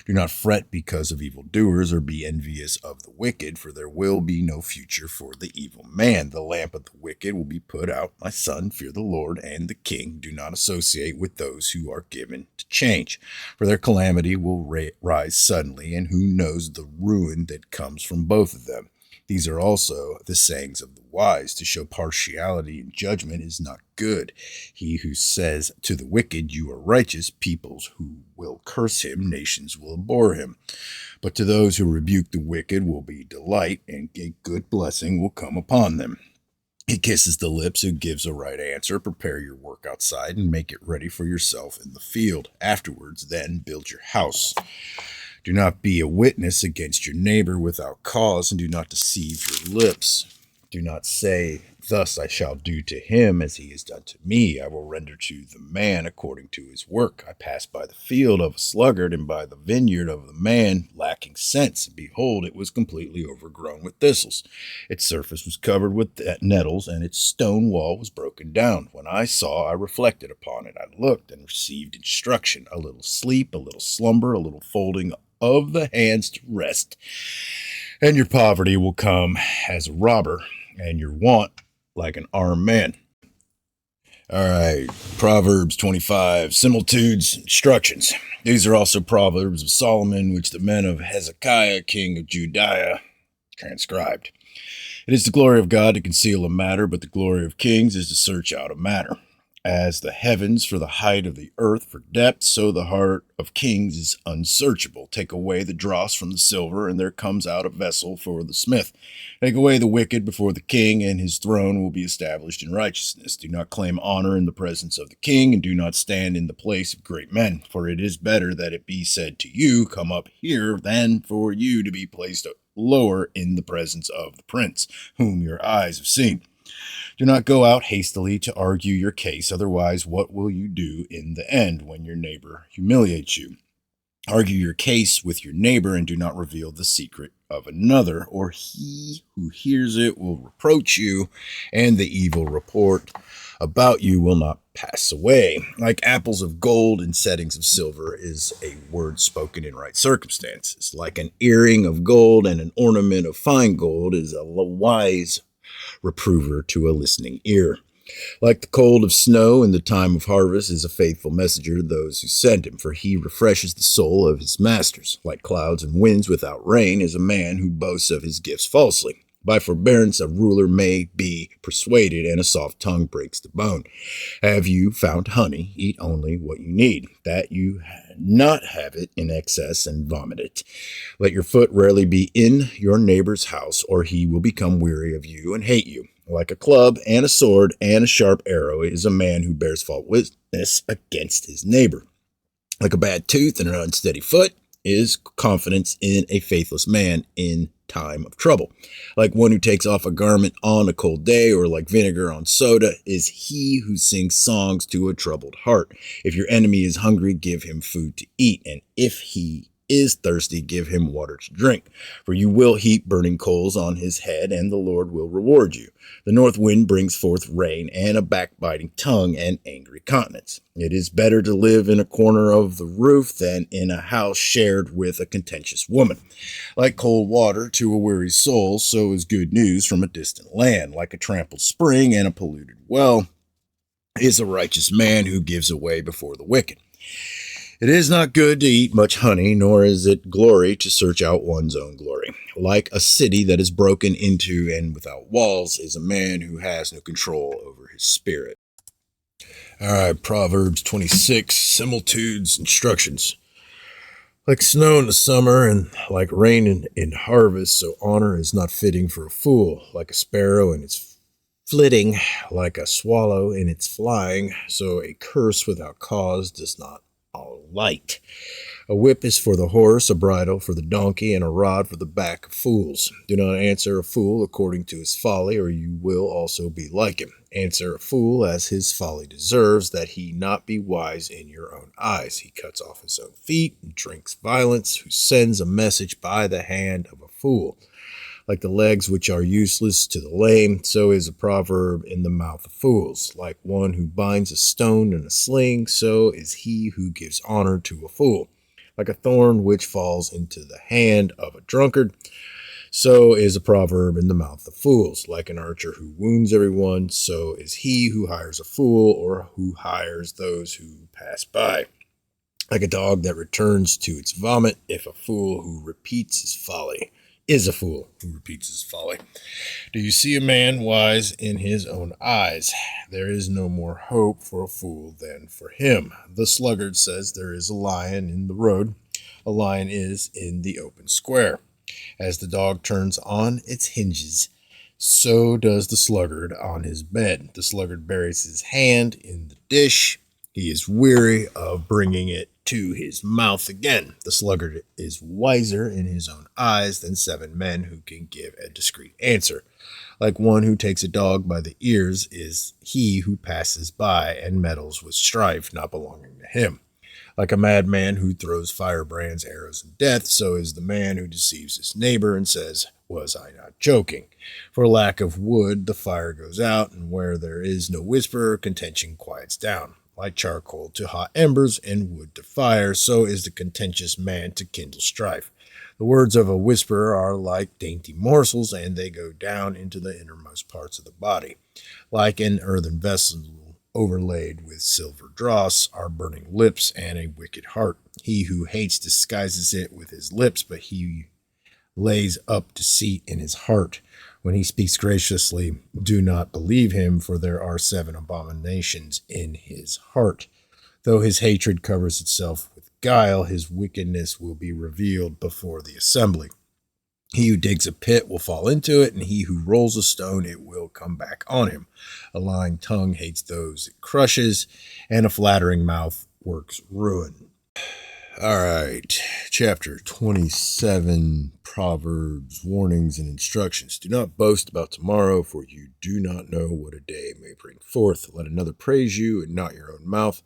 Do not fret because of evildoers, or be envious of the wicked, for there will be no future for the evil man. The lamp of the wicked will be put out. My son, fear the Lord and the king. Do not associate with those who are given to change, for their calamity will rise suddenly, and who knows the ruin that comes from both of them. These are also the sayings of the wise. To show partiality in judgment is not good. He who says to the wicked, you are righteous, peoples who will curse him, nations will abhor him. But to those who rebuke the wicked will be delight, and a good blessing will come upon them. He kisses the lips who gives a right answer. Prepare your work outside and make it ready for yourself in the field. Afterwards, then, build your house. Do not be a witness against your neighbor without cause, and do not deceive your lips. Do not say, thus I shall do to him as he has done to me. I will render to the man according to his work. I passed by the field of a sluggard, and by the vineyard of the man lacking sense. And behold, it was completely overgrown with thistles. Its surface was covered with nettles, and its stone wall was broken down. When I saw, I reflected upon it. I looked and received instruction. A little sleep, a little slumber, a little folding of the hands to rest. And your poverty will come as a robber, and your want like an armed man. All right, Proverbs 25, similitudes, instructions. These are also Proverbs of Solomon, which the men of Hezekiah, king of Judea, transcribed. It is the glory of God to conceal a matter, but the glory of kings is to search out a matter. As the heavens for the height of the earth for depth, so the heart of kings is unsearchable. Take away the dross from the silver, and there comes out a vessel for the smith. Take away the wicked before the king, and his throne will be established in righteousness. Do not claim honor in the presence of the king, and do not stand in the place of great men. For it is better that it be said to you, come up here, than for you to be placed lower in the presence of the prince, whom your eyes have seen. Do not go out hastily to argue your case, otherwise what will you do in the end when your neighbor humiliates you? Argue your case with your neighbor, and do not reveal the secret of another, or he who hears it will reproach you, and the evil report about you will not pass away. Like apples of gold in settings of silver is a word spoken in right circumstances. Like an earring of gold and an ornament of fine gold is a wise reprover to a listening ear. Like the cold of snow in the time of harvest is a faithful messenger to those who send him, for he refreshes the soul of his masters. Like clouds and winds without rain is a man who boasts of his gifts falsely. By forbearance a ruler may be persuaded, and a soft tongue breaks the bone. Have you found honey? Eat only what you need, that you not have it in excess and vomit it. Let your foot rarely be in your neighbor's house, or he will become weary of you and hate you. Like a club and a sword and a sharp arrow is a man who bears false witness against his neighbor. Like a bad tooth and an unsteady foot is confidence in a faithless man in time of trouble. Like one who takes off a garment on a cold day, or like vinegar on soda, is he who sings songs to a troubled heart. If your enemy is hungry, give him food to eat, and if he is thirsty, give him water to drink. For you will heap burning coals on his head, and the Lord will reward you. The north wind brings forth rain, and a backbiting tongue, and angry countenance. It is better to live in a corner of the roof than in a house shared with a contentious woman. Like cold water to a weary soul, so is good news from a distant land. Like a trampled spring and a polluted well is a righteous man who gives away before the wicked. It is not good to eat much honey, nor is it glory to search out one's own glory. Like a city that is broken into and without walls is a man who has no control over his spirit. All right, Proverbs 26, similitudes, instructions. Like snow in the summer and like rain in harvest, so honor is not fitting for a fool. Like a sparrow in its flitting, like a swallow in its flying, so a curse without cause does not alight. A whip is for the horse, a bridle for the donkey, and a rod for the back of fools. Do not answer a fool according to his folly, or you will also be like him. Answer a fool as his folly deserves, that he not be wise in your own eyes. He cuts off his own feet and drinks violence, who sends a message by the hand of a fool. Like the legs which are useless to the lame, so is a proverb in the mouth of fools. Like one who binds a stone in a sling, so is he who gives honor to a fool. Like a thorn which falls into the hand of a drunkard, so is a proverb in the mouth of fools. Like an archer who wounds everyone, so is he who hires a fool, or who hires those who pass by. Like a dog that returns to its vomit, if a fool who repeats his folly is a fool who repeats his folly. Do you see a man wise in his own eyes? There is no more hope for a fool than for him. The sluggard says there is a lion in the road. A lion is in the open square. As the dog turns on its hinges, so does the sluggard on his bed. The sluggard buries his hand in the dish. He is weary of bringing it to his mouth again. The sluggard is wiser in his own eyes than 7 men who can give a discreet answer. Like one who takes a dog by the ears is he who passes by and meddles with strife not belonging to him. Like a madman who throws firebrands, arrows, and death, so is the man who deceives his neighbor and says, "Was I not joking?" For lack of wood, the fire goes out, and where there is no whisper, contention quiets down. Like charcoal to hot embers and wood to fire, so is the contentious man to kindle strife. The words of a whisperer are like dainty morsels, and they go down into the innermost parts of the body. Like an earthen vessel overlaid with silver dross are burning lips and a wicked heart. He who hates disguises it with his lips, but he lays up deceit in his heart. When he speaks graciously, do not believe him, for there are 7 abominations in his heart. Though his hatred covers itself with guile, his wickedness will be revealed before the assembly. He who digs a pit will fall into it, and he who rolls a stone, it will come back on him. A lying tongue hates those it crushes, and a flattering mouth works ruin. All right, chapter 27, Proverbs, warnings and instructions. Do not boast about tomorrow, for you do not know what a day may bring forth. Let another praise you, and not your own mouth,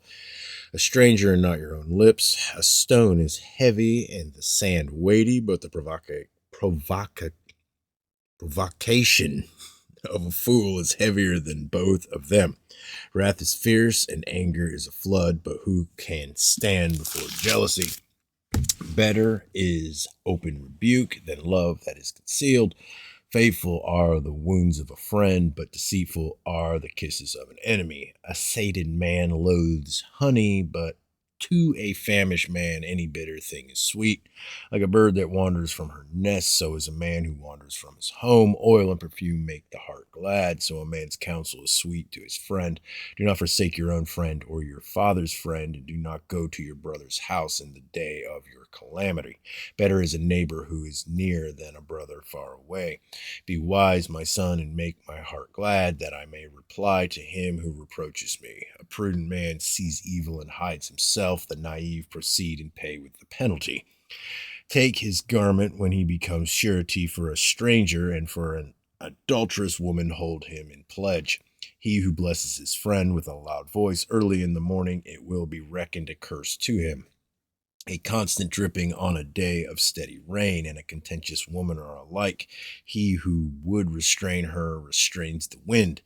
a stranger, and not your own lips. A stone is heavy, and the sand weighty, but the provocation of a fool is heavier than both of them. Wrath is fierce, and anger is a flood, but who can stand before jealousy? Better is open rebuke than love that is concealed. Faithful are the wounds of a friend, but deceitful are the kisses of an enemy. A sated man loathes honey, but to a famished man any bitter thing is sweet. Like a bird that wanders from her nest, so is a man who wanders from his home. Oil and perfume make the heart glad, so a man's counsel is sweet to his friend. Do not forsake your own friend or your father's friend, and do not go to your brother's house in the day of your calamity. Better is a neighbor who is near than a brother far away. Be wise, my son, and make my heart glad, that I may reply to him who reproaches me. A prudent man sees evil and hides himself. The naive proceed and pay with the penalty. Take his garment when he becomes surety for a stranger, and for an adulterous woman hold him in pledge. He who blesses his friend with a loud voice early in the morning, it will be reckoned a curse to him. A constant dripping on a day of steady rain and a contentious woman are alike. He who would restrain her restrains the wind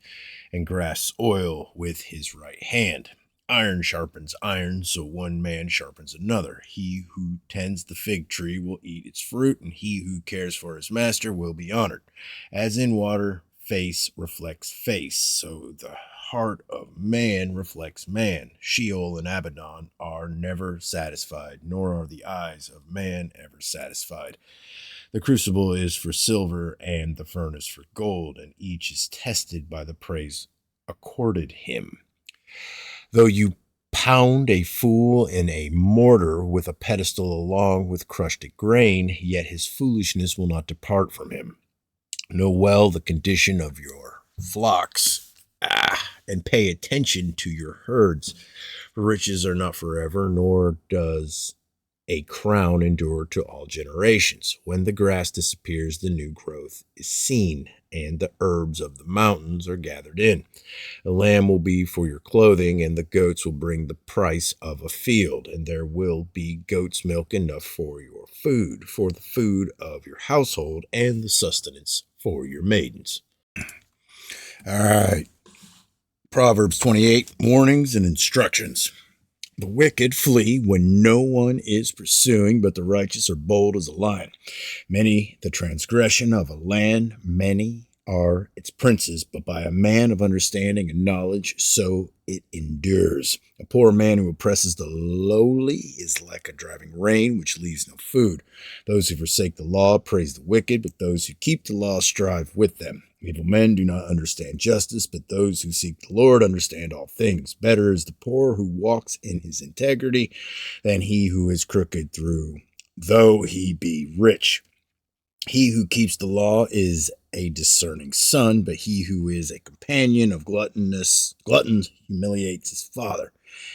and grasps oil with his right hand. Iron sharpens iron, so one man sharpens another. He who tends the fig tree will eat its fruit, and he who cares for his master will be honored. As in water, face reflects face, so the heart of man reflects man. Sheol and Abaddon are never satisfied, nor are the eyes of man ever satisfied. The crucible is for silver and the furnace for gold, and each is tested by the praise accorded him. Though you pound a fool in a mortar with a pedestal along with crushed grain, yet his foolishness will not depart from him. Know well the condition of your flocks, and pay attention to your herds. For riches are not forever, nor does a crown endure to all generations. When the grass disappears, the new growth is seen, and the herbs of the mountains are gathered in. A lamb will be for your clothing, and the goats will bring the price of a field, and there will be goat's milk enough for your food, for the food of your household, and the sustenance for your maidens. All right. Proverbs 28, warnings and instructions. The wicked flee when no one is pursuing, but the righteous are bold as a lion. Many the transgression of a land, many are its princes, but by a man of understanding and knowledge, so it endures. A poor man who oppresses the lowly is like a driving rain, which leaves no food. Those who forsake the law praise the wicked, but those who keep the law strive with them. Evil men do not understand justice, but those who seek the Lord understand all things. Better is the poor who walks in his integrity than he who is crooked though he be rich. He who keeps the law is a discerning son, but he who is a companion of gluttons humiliates his father.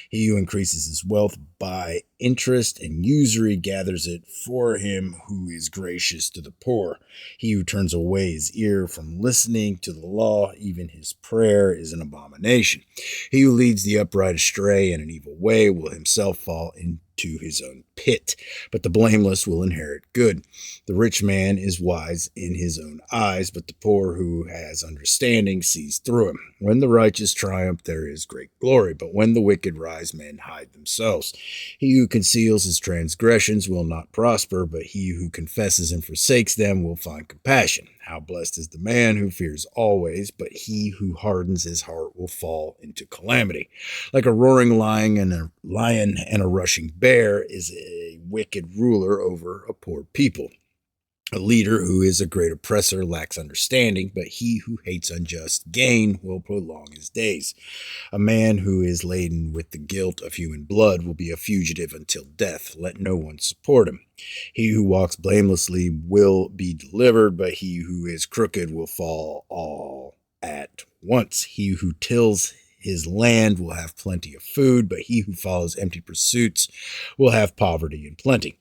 He who increases his wealth by interest and usury gathers it for him who is gracious to the poor. He who turns away his ear from listening to the law, even his prayer is an abomination. He who leads the upright astray in an evil way will himself fall into his own pit, but the blameless will inherit good. The rich man is wise in his own eyes, but the poor who has understanding sees through him. When the righteous triumph, there is great glory, but when the wicked rise, men hide themselves. He who conceals his transgressions will not prosper, but he who confesses and forsakes them will find compassion. How blessed is the man who fears always, but he who hardens his heart will fall into calamity. Like a roaring lion and a rushing bear is a wicked ruler over a poor people. A leader who is a great oppressor lacks understanding, but he who hates unjust gain will prolong his days. A man who is laden with the guilt of human blood will be a fugitive until death. Let no one support him. He who walks blamelessly will be delivered, but he who is crooked will fall all at once. He who tills his land will have plenty of food, but he who follows empty pursuits will have poverty and plenty.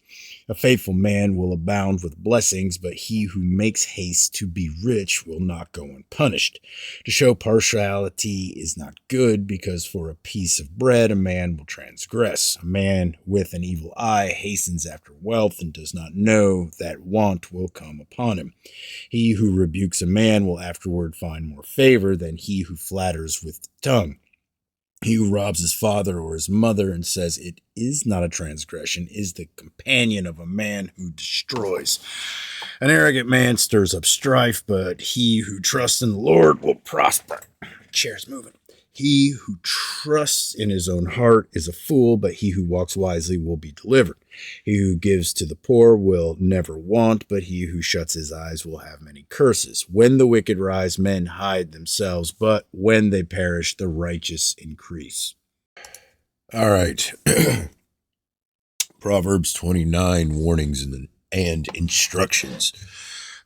A faithful man will abound with blessings, but he who makes haste to be rich will not go unpunished. To show partiality is not good, because for a piece of bread a man will transgress. A man with an evil eye hastens after wealth and does not know that want will come upon him. He who rebukes a man will afterward find more favor than he who flatters with the tongue. He who robs his father or his mother and says it is not a transgression is the companion of a man who destroys. An arrogant man stirs up strife, but he who trusts in the Lord will prosper. Chair's moving. He who trusts in his own heart is a fool, but he who walks wisely will be delivered. He who gives to the poor will never want, but he who shuts his eyes will have many curses. When the wicked rise, men hide themselves, but when they perish, the righteous increase. All right. Proverbs 29, warnings and instructions.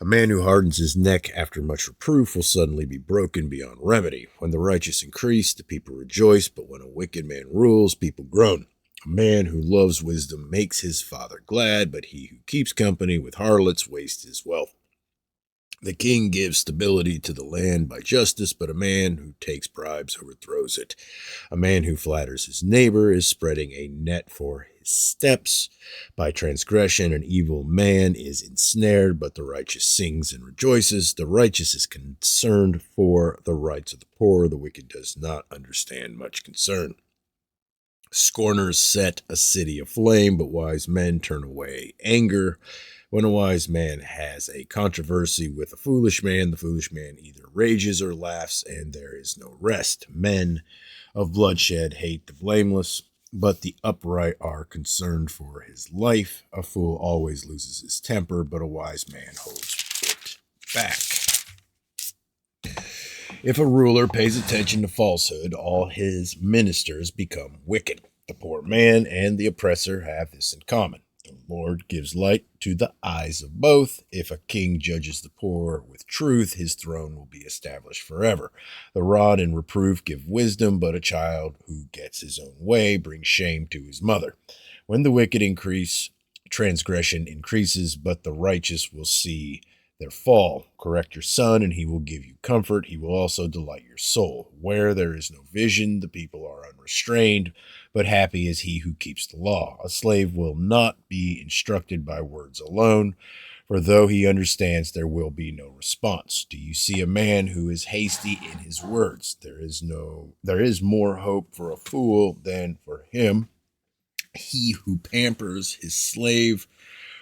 A man who hardens his neck after much reproof will suddenly be broken beyond remedy. When the righteous increase, the people rejoice, but when a wicked man rules, people groan. A man who loves wisdom makes his father glad, but he who keeps company with harlots wastes his wealth. The king gives stability to the land by justice, but a man who takes bribes overthrows it. A man who flatters his neighbor is spreading a net for his steps. By transgression, an evil man is ensnared, but the righteous sings and rejoices. The righteous is concerned for the rights of the poor. The wicked does not understand much concern. Scorners set a city aflame, but wise men turn away anger. When a wise man has a controversy with a foolish man, the foolish man either rages or laughs, and there is no rest. Men of bloodshed hate the blameless, but the upright are concerned for his life. A fool always loses his temper, but a wise man holds it back. If a ruler pays attention to falsehood, all his ministers become wicked. The poor man and the oppressor have this in common. The Lord gives light to the eyes of both. If a king judges the poor with truth, his throne will be established forever. The rod and reproof give wisdom, but a child who gets his own way brings shame to his mother. When the wicked increase, transgression increases, but the righteous will see their fall. Correct your son, and he will give you comfort. He will also delight your soul. Where there is no vision, the people are unrestrained, but happy is he who keeps the law. A slave will not be instructed by words alone, for though he understands, there will be no response. Do you see a man who is hasty in his words? There is more hope for a fool than for him. He who pampers his slave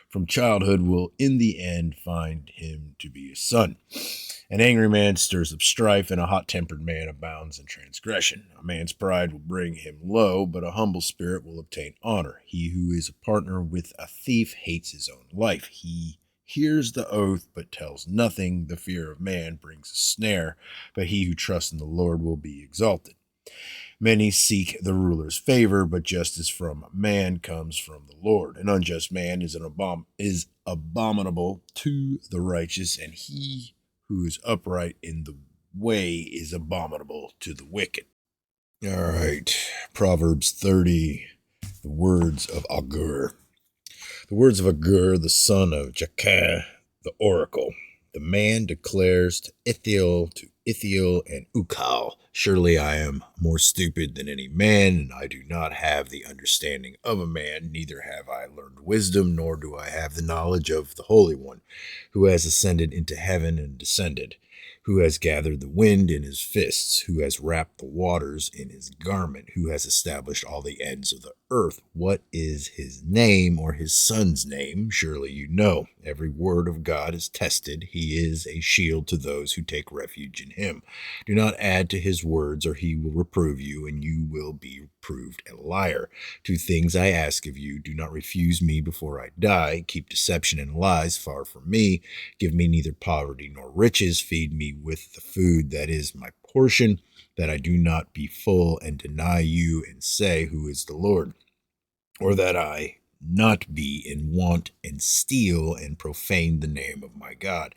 from childhood will in the end find him to be a son. An angry man stirs up strife, and a hot-tempered man abounds in transgression. A man's pride will bring him low, but a humble spirit will obtain honor. He who is a partner with a thief hates his own life. He hears the oath, but tells nothing. The fear of man brings a snare, but he who trusts in the Lord will be exalted. Many seek the ruler's favor, but justice from man comes from the Lord. An unjust man is abominable to the righteous, and he who is upright in the way is abominable to the wicked. All right, Proverbs 30, the words of Agur. The words of Agur, the son of Jakeh, the oracle. The man declares to Ithiel and Ukal, surely I am more stupid than any man, and I do not have the understanding of a man, neither have I learned wisdom, nor do I have the knowledge of the Holy One, who has ascended into heaven and descended, who has gathered the wind in his fists, who has wrapped the waters in his garment, who has established all the ends of the earth. What is his name, or his son's name? Surely you know. Every word of God is tested. He is a shield to those who take refuge in him. Do not add to his words, or he will reprove you, and you will be proved a liar. Two things I ask of you. Do not refuse me before I die. Keep deception and lies far from me. Give me neither poverty nor riches. Feed me with the food that is my portion, that I do not be full and deny you and say, who is the Lord? Or that I not be in want and steal and profane the name of my God.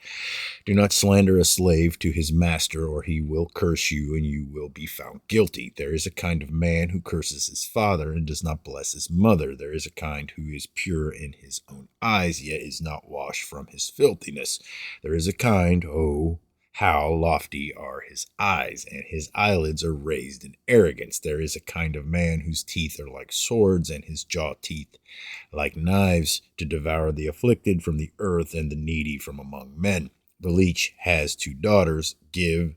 Do not slander a slave to his master, or he will curse you, and you will be found guilty. There is a kind of man who curses his father and does not bless his mother. There is a kind who is pure in his own eyes, yet is not washed from his filthiness. There is a kind, how lofty are his eyes, and his eyelids are raised in arrogance. There is a kind of man whose teeth are like swords, and his jaw teeth like knives, to devour the afflicted from the earth and the needy from among men. The leech has two daughters. Give.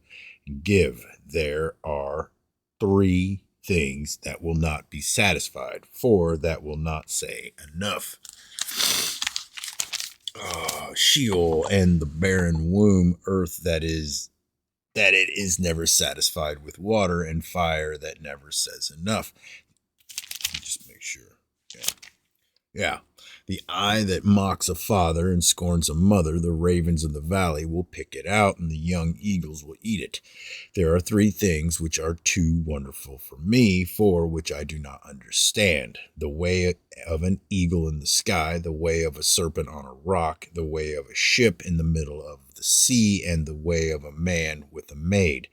There are three things that will not be satisfied, four that will not say enough. Sheol and the barren womb, earth that it is never satisfied with water, and fire that never says enough. Just make sure. Yeah. The eye that mocks a father and scorns a mother, the ravens of the valley will pick it out, and the young eagles will eat it. There are three things which are too wonderful for me, four which I do not understand. The way of an eagle in the sky, the way of a serpent on a rock, the way of a ship in the middle of the sea, and the way of a man with a maid.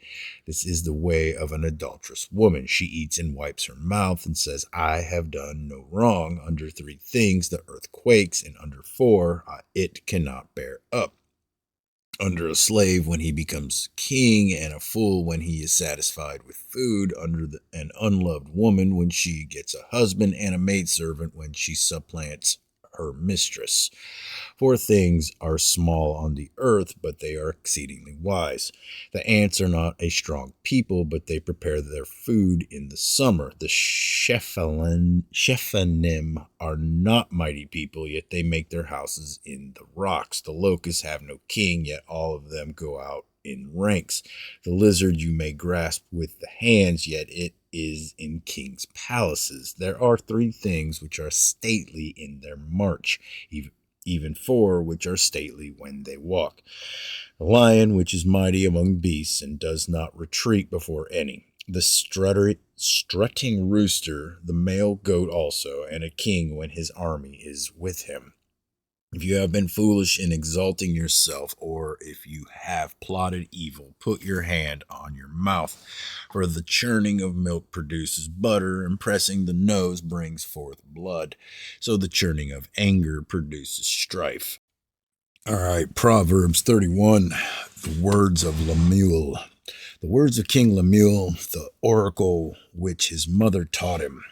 This is the way of an adulterous woman. She eats and wipes her mouth and says, I have done no wrong. Under three things the earth quakes, and under four it cannot bear up. under a slave when he becomes king, and a fool when he is satisfied with food, under an unloved woman when she gets a husband, and a maidservant when she supplants her mistress. Four things are small on the earth, but they are exceedingly wise. The ants are not a strong people, but they prepare their food in the summer. The Shephanim are not mighty people, yet they make their houses in the rocks. The locusts have no king, yet all of them go out in ranks. The lizard you may grasp with the hands, yet it is in kings' palaces. There are three things which are stately in their march, even four which are stately when they walk. The lion, which is mighty among beasts and does not retreat before any. The strutting rooster, the male goat also, and a king when his army is with him. If you have been foolish in exalting yourself, or if you have plotted evil, put your hand on your mouth. For the churning of milk produces butter, and pressing the nose brings forth blood. So the churning of anger produces strife. All right, Proverbs 31, the words of Lemuel. The words of King Lemuel, the oracle which his mother taught him.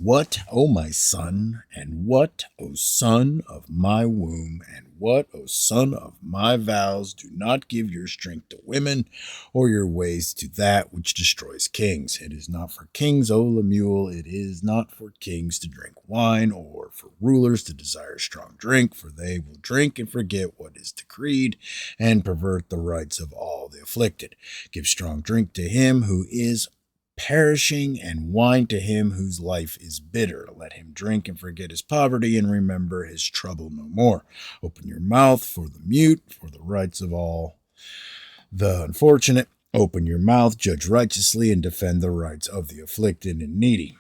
What, O my son, and what, O son of my womb, and what, O son of my vows, do not give your strength to women, or your ways to that which destroys kings. It is not for kings, O Lemuel, it is not for kings to drink wine, or for rulers to desire strong drink, for they will drink and forget what is decreed, and pervert the rights of all the afflicted. Give strong drink to him who is perishing, and wine to him whose life is bitter. Let him drink and forget his poverty, and remember his trouble no more. Open your mouth for the mute, for the rights of all the unfortunate. Open your mouth, judge righteously, and defend the rights of the afflicted and needy.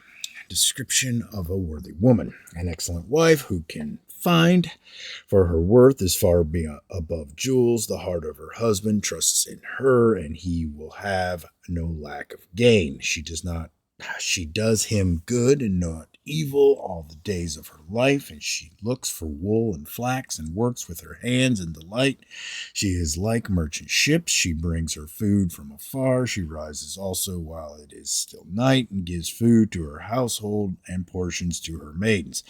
Description of a worthy woman. An excellent wife who can find, for her worth is far above jewels. The heart of her husband trusts in her, and he will have no lack of gain. She does him good and not evil all the days of her life, and she looks for wool and flax and works with her hands in delight. She is like merchant ships. She brings her food from afar. She rises also while it is still night and gives food to her household and portions to her maidens.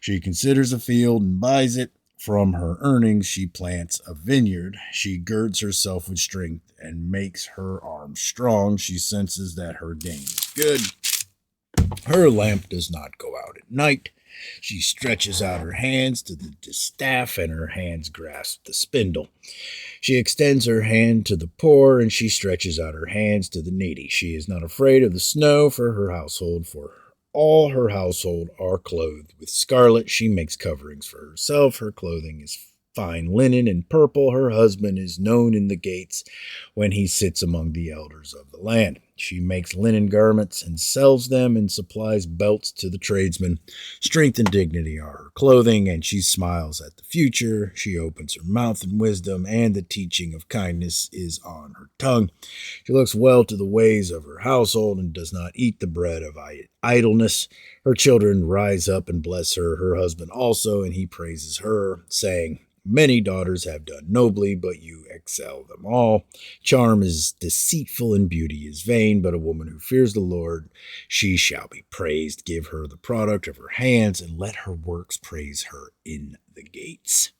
She considers a field and buys it. From her earnings she plants a vineyard. She girds herself with strength and makes her arms strong. She senses that her gain is good. Her lamp does not go out at night. She stretches out her hands to the distaff, and her hands grasp the spindle. She extends her hand to the poor, and she stretches out her hands to the needy. She is not afraid of the snow for her household, for all her household are clothed with scarlet. She makes coverings for herself. Her clothing is fine linen and purple. Her husband is known in the gates when he sits among the elders of the land. She makes linen garments and sells them, and supplies belts to the tradesmen. Strength and dignity are her clothing, and she smiles at the future. She opens her mouth in wisdom, and the teaching of kindness is on her tongue. She looks well to the ways of her household, and does not eat the bread of idleness. Her children rise up and bless her, her husband also, and he praises her, saying, Many daughters have done nobly, but you excel them all. Charm is deceitful and beauty is vain, but a woman who fears the Lord, she shall be praised. Give her the product of her hands, and let her works praise her in the gates.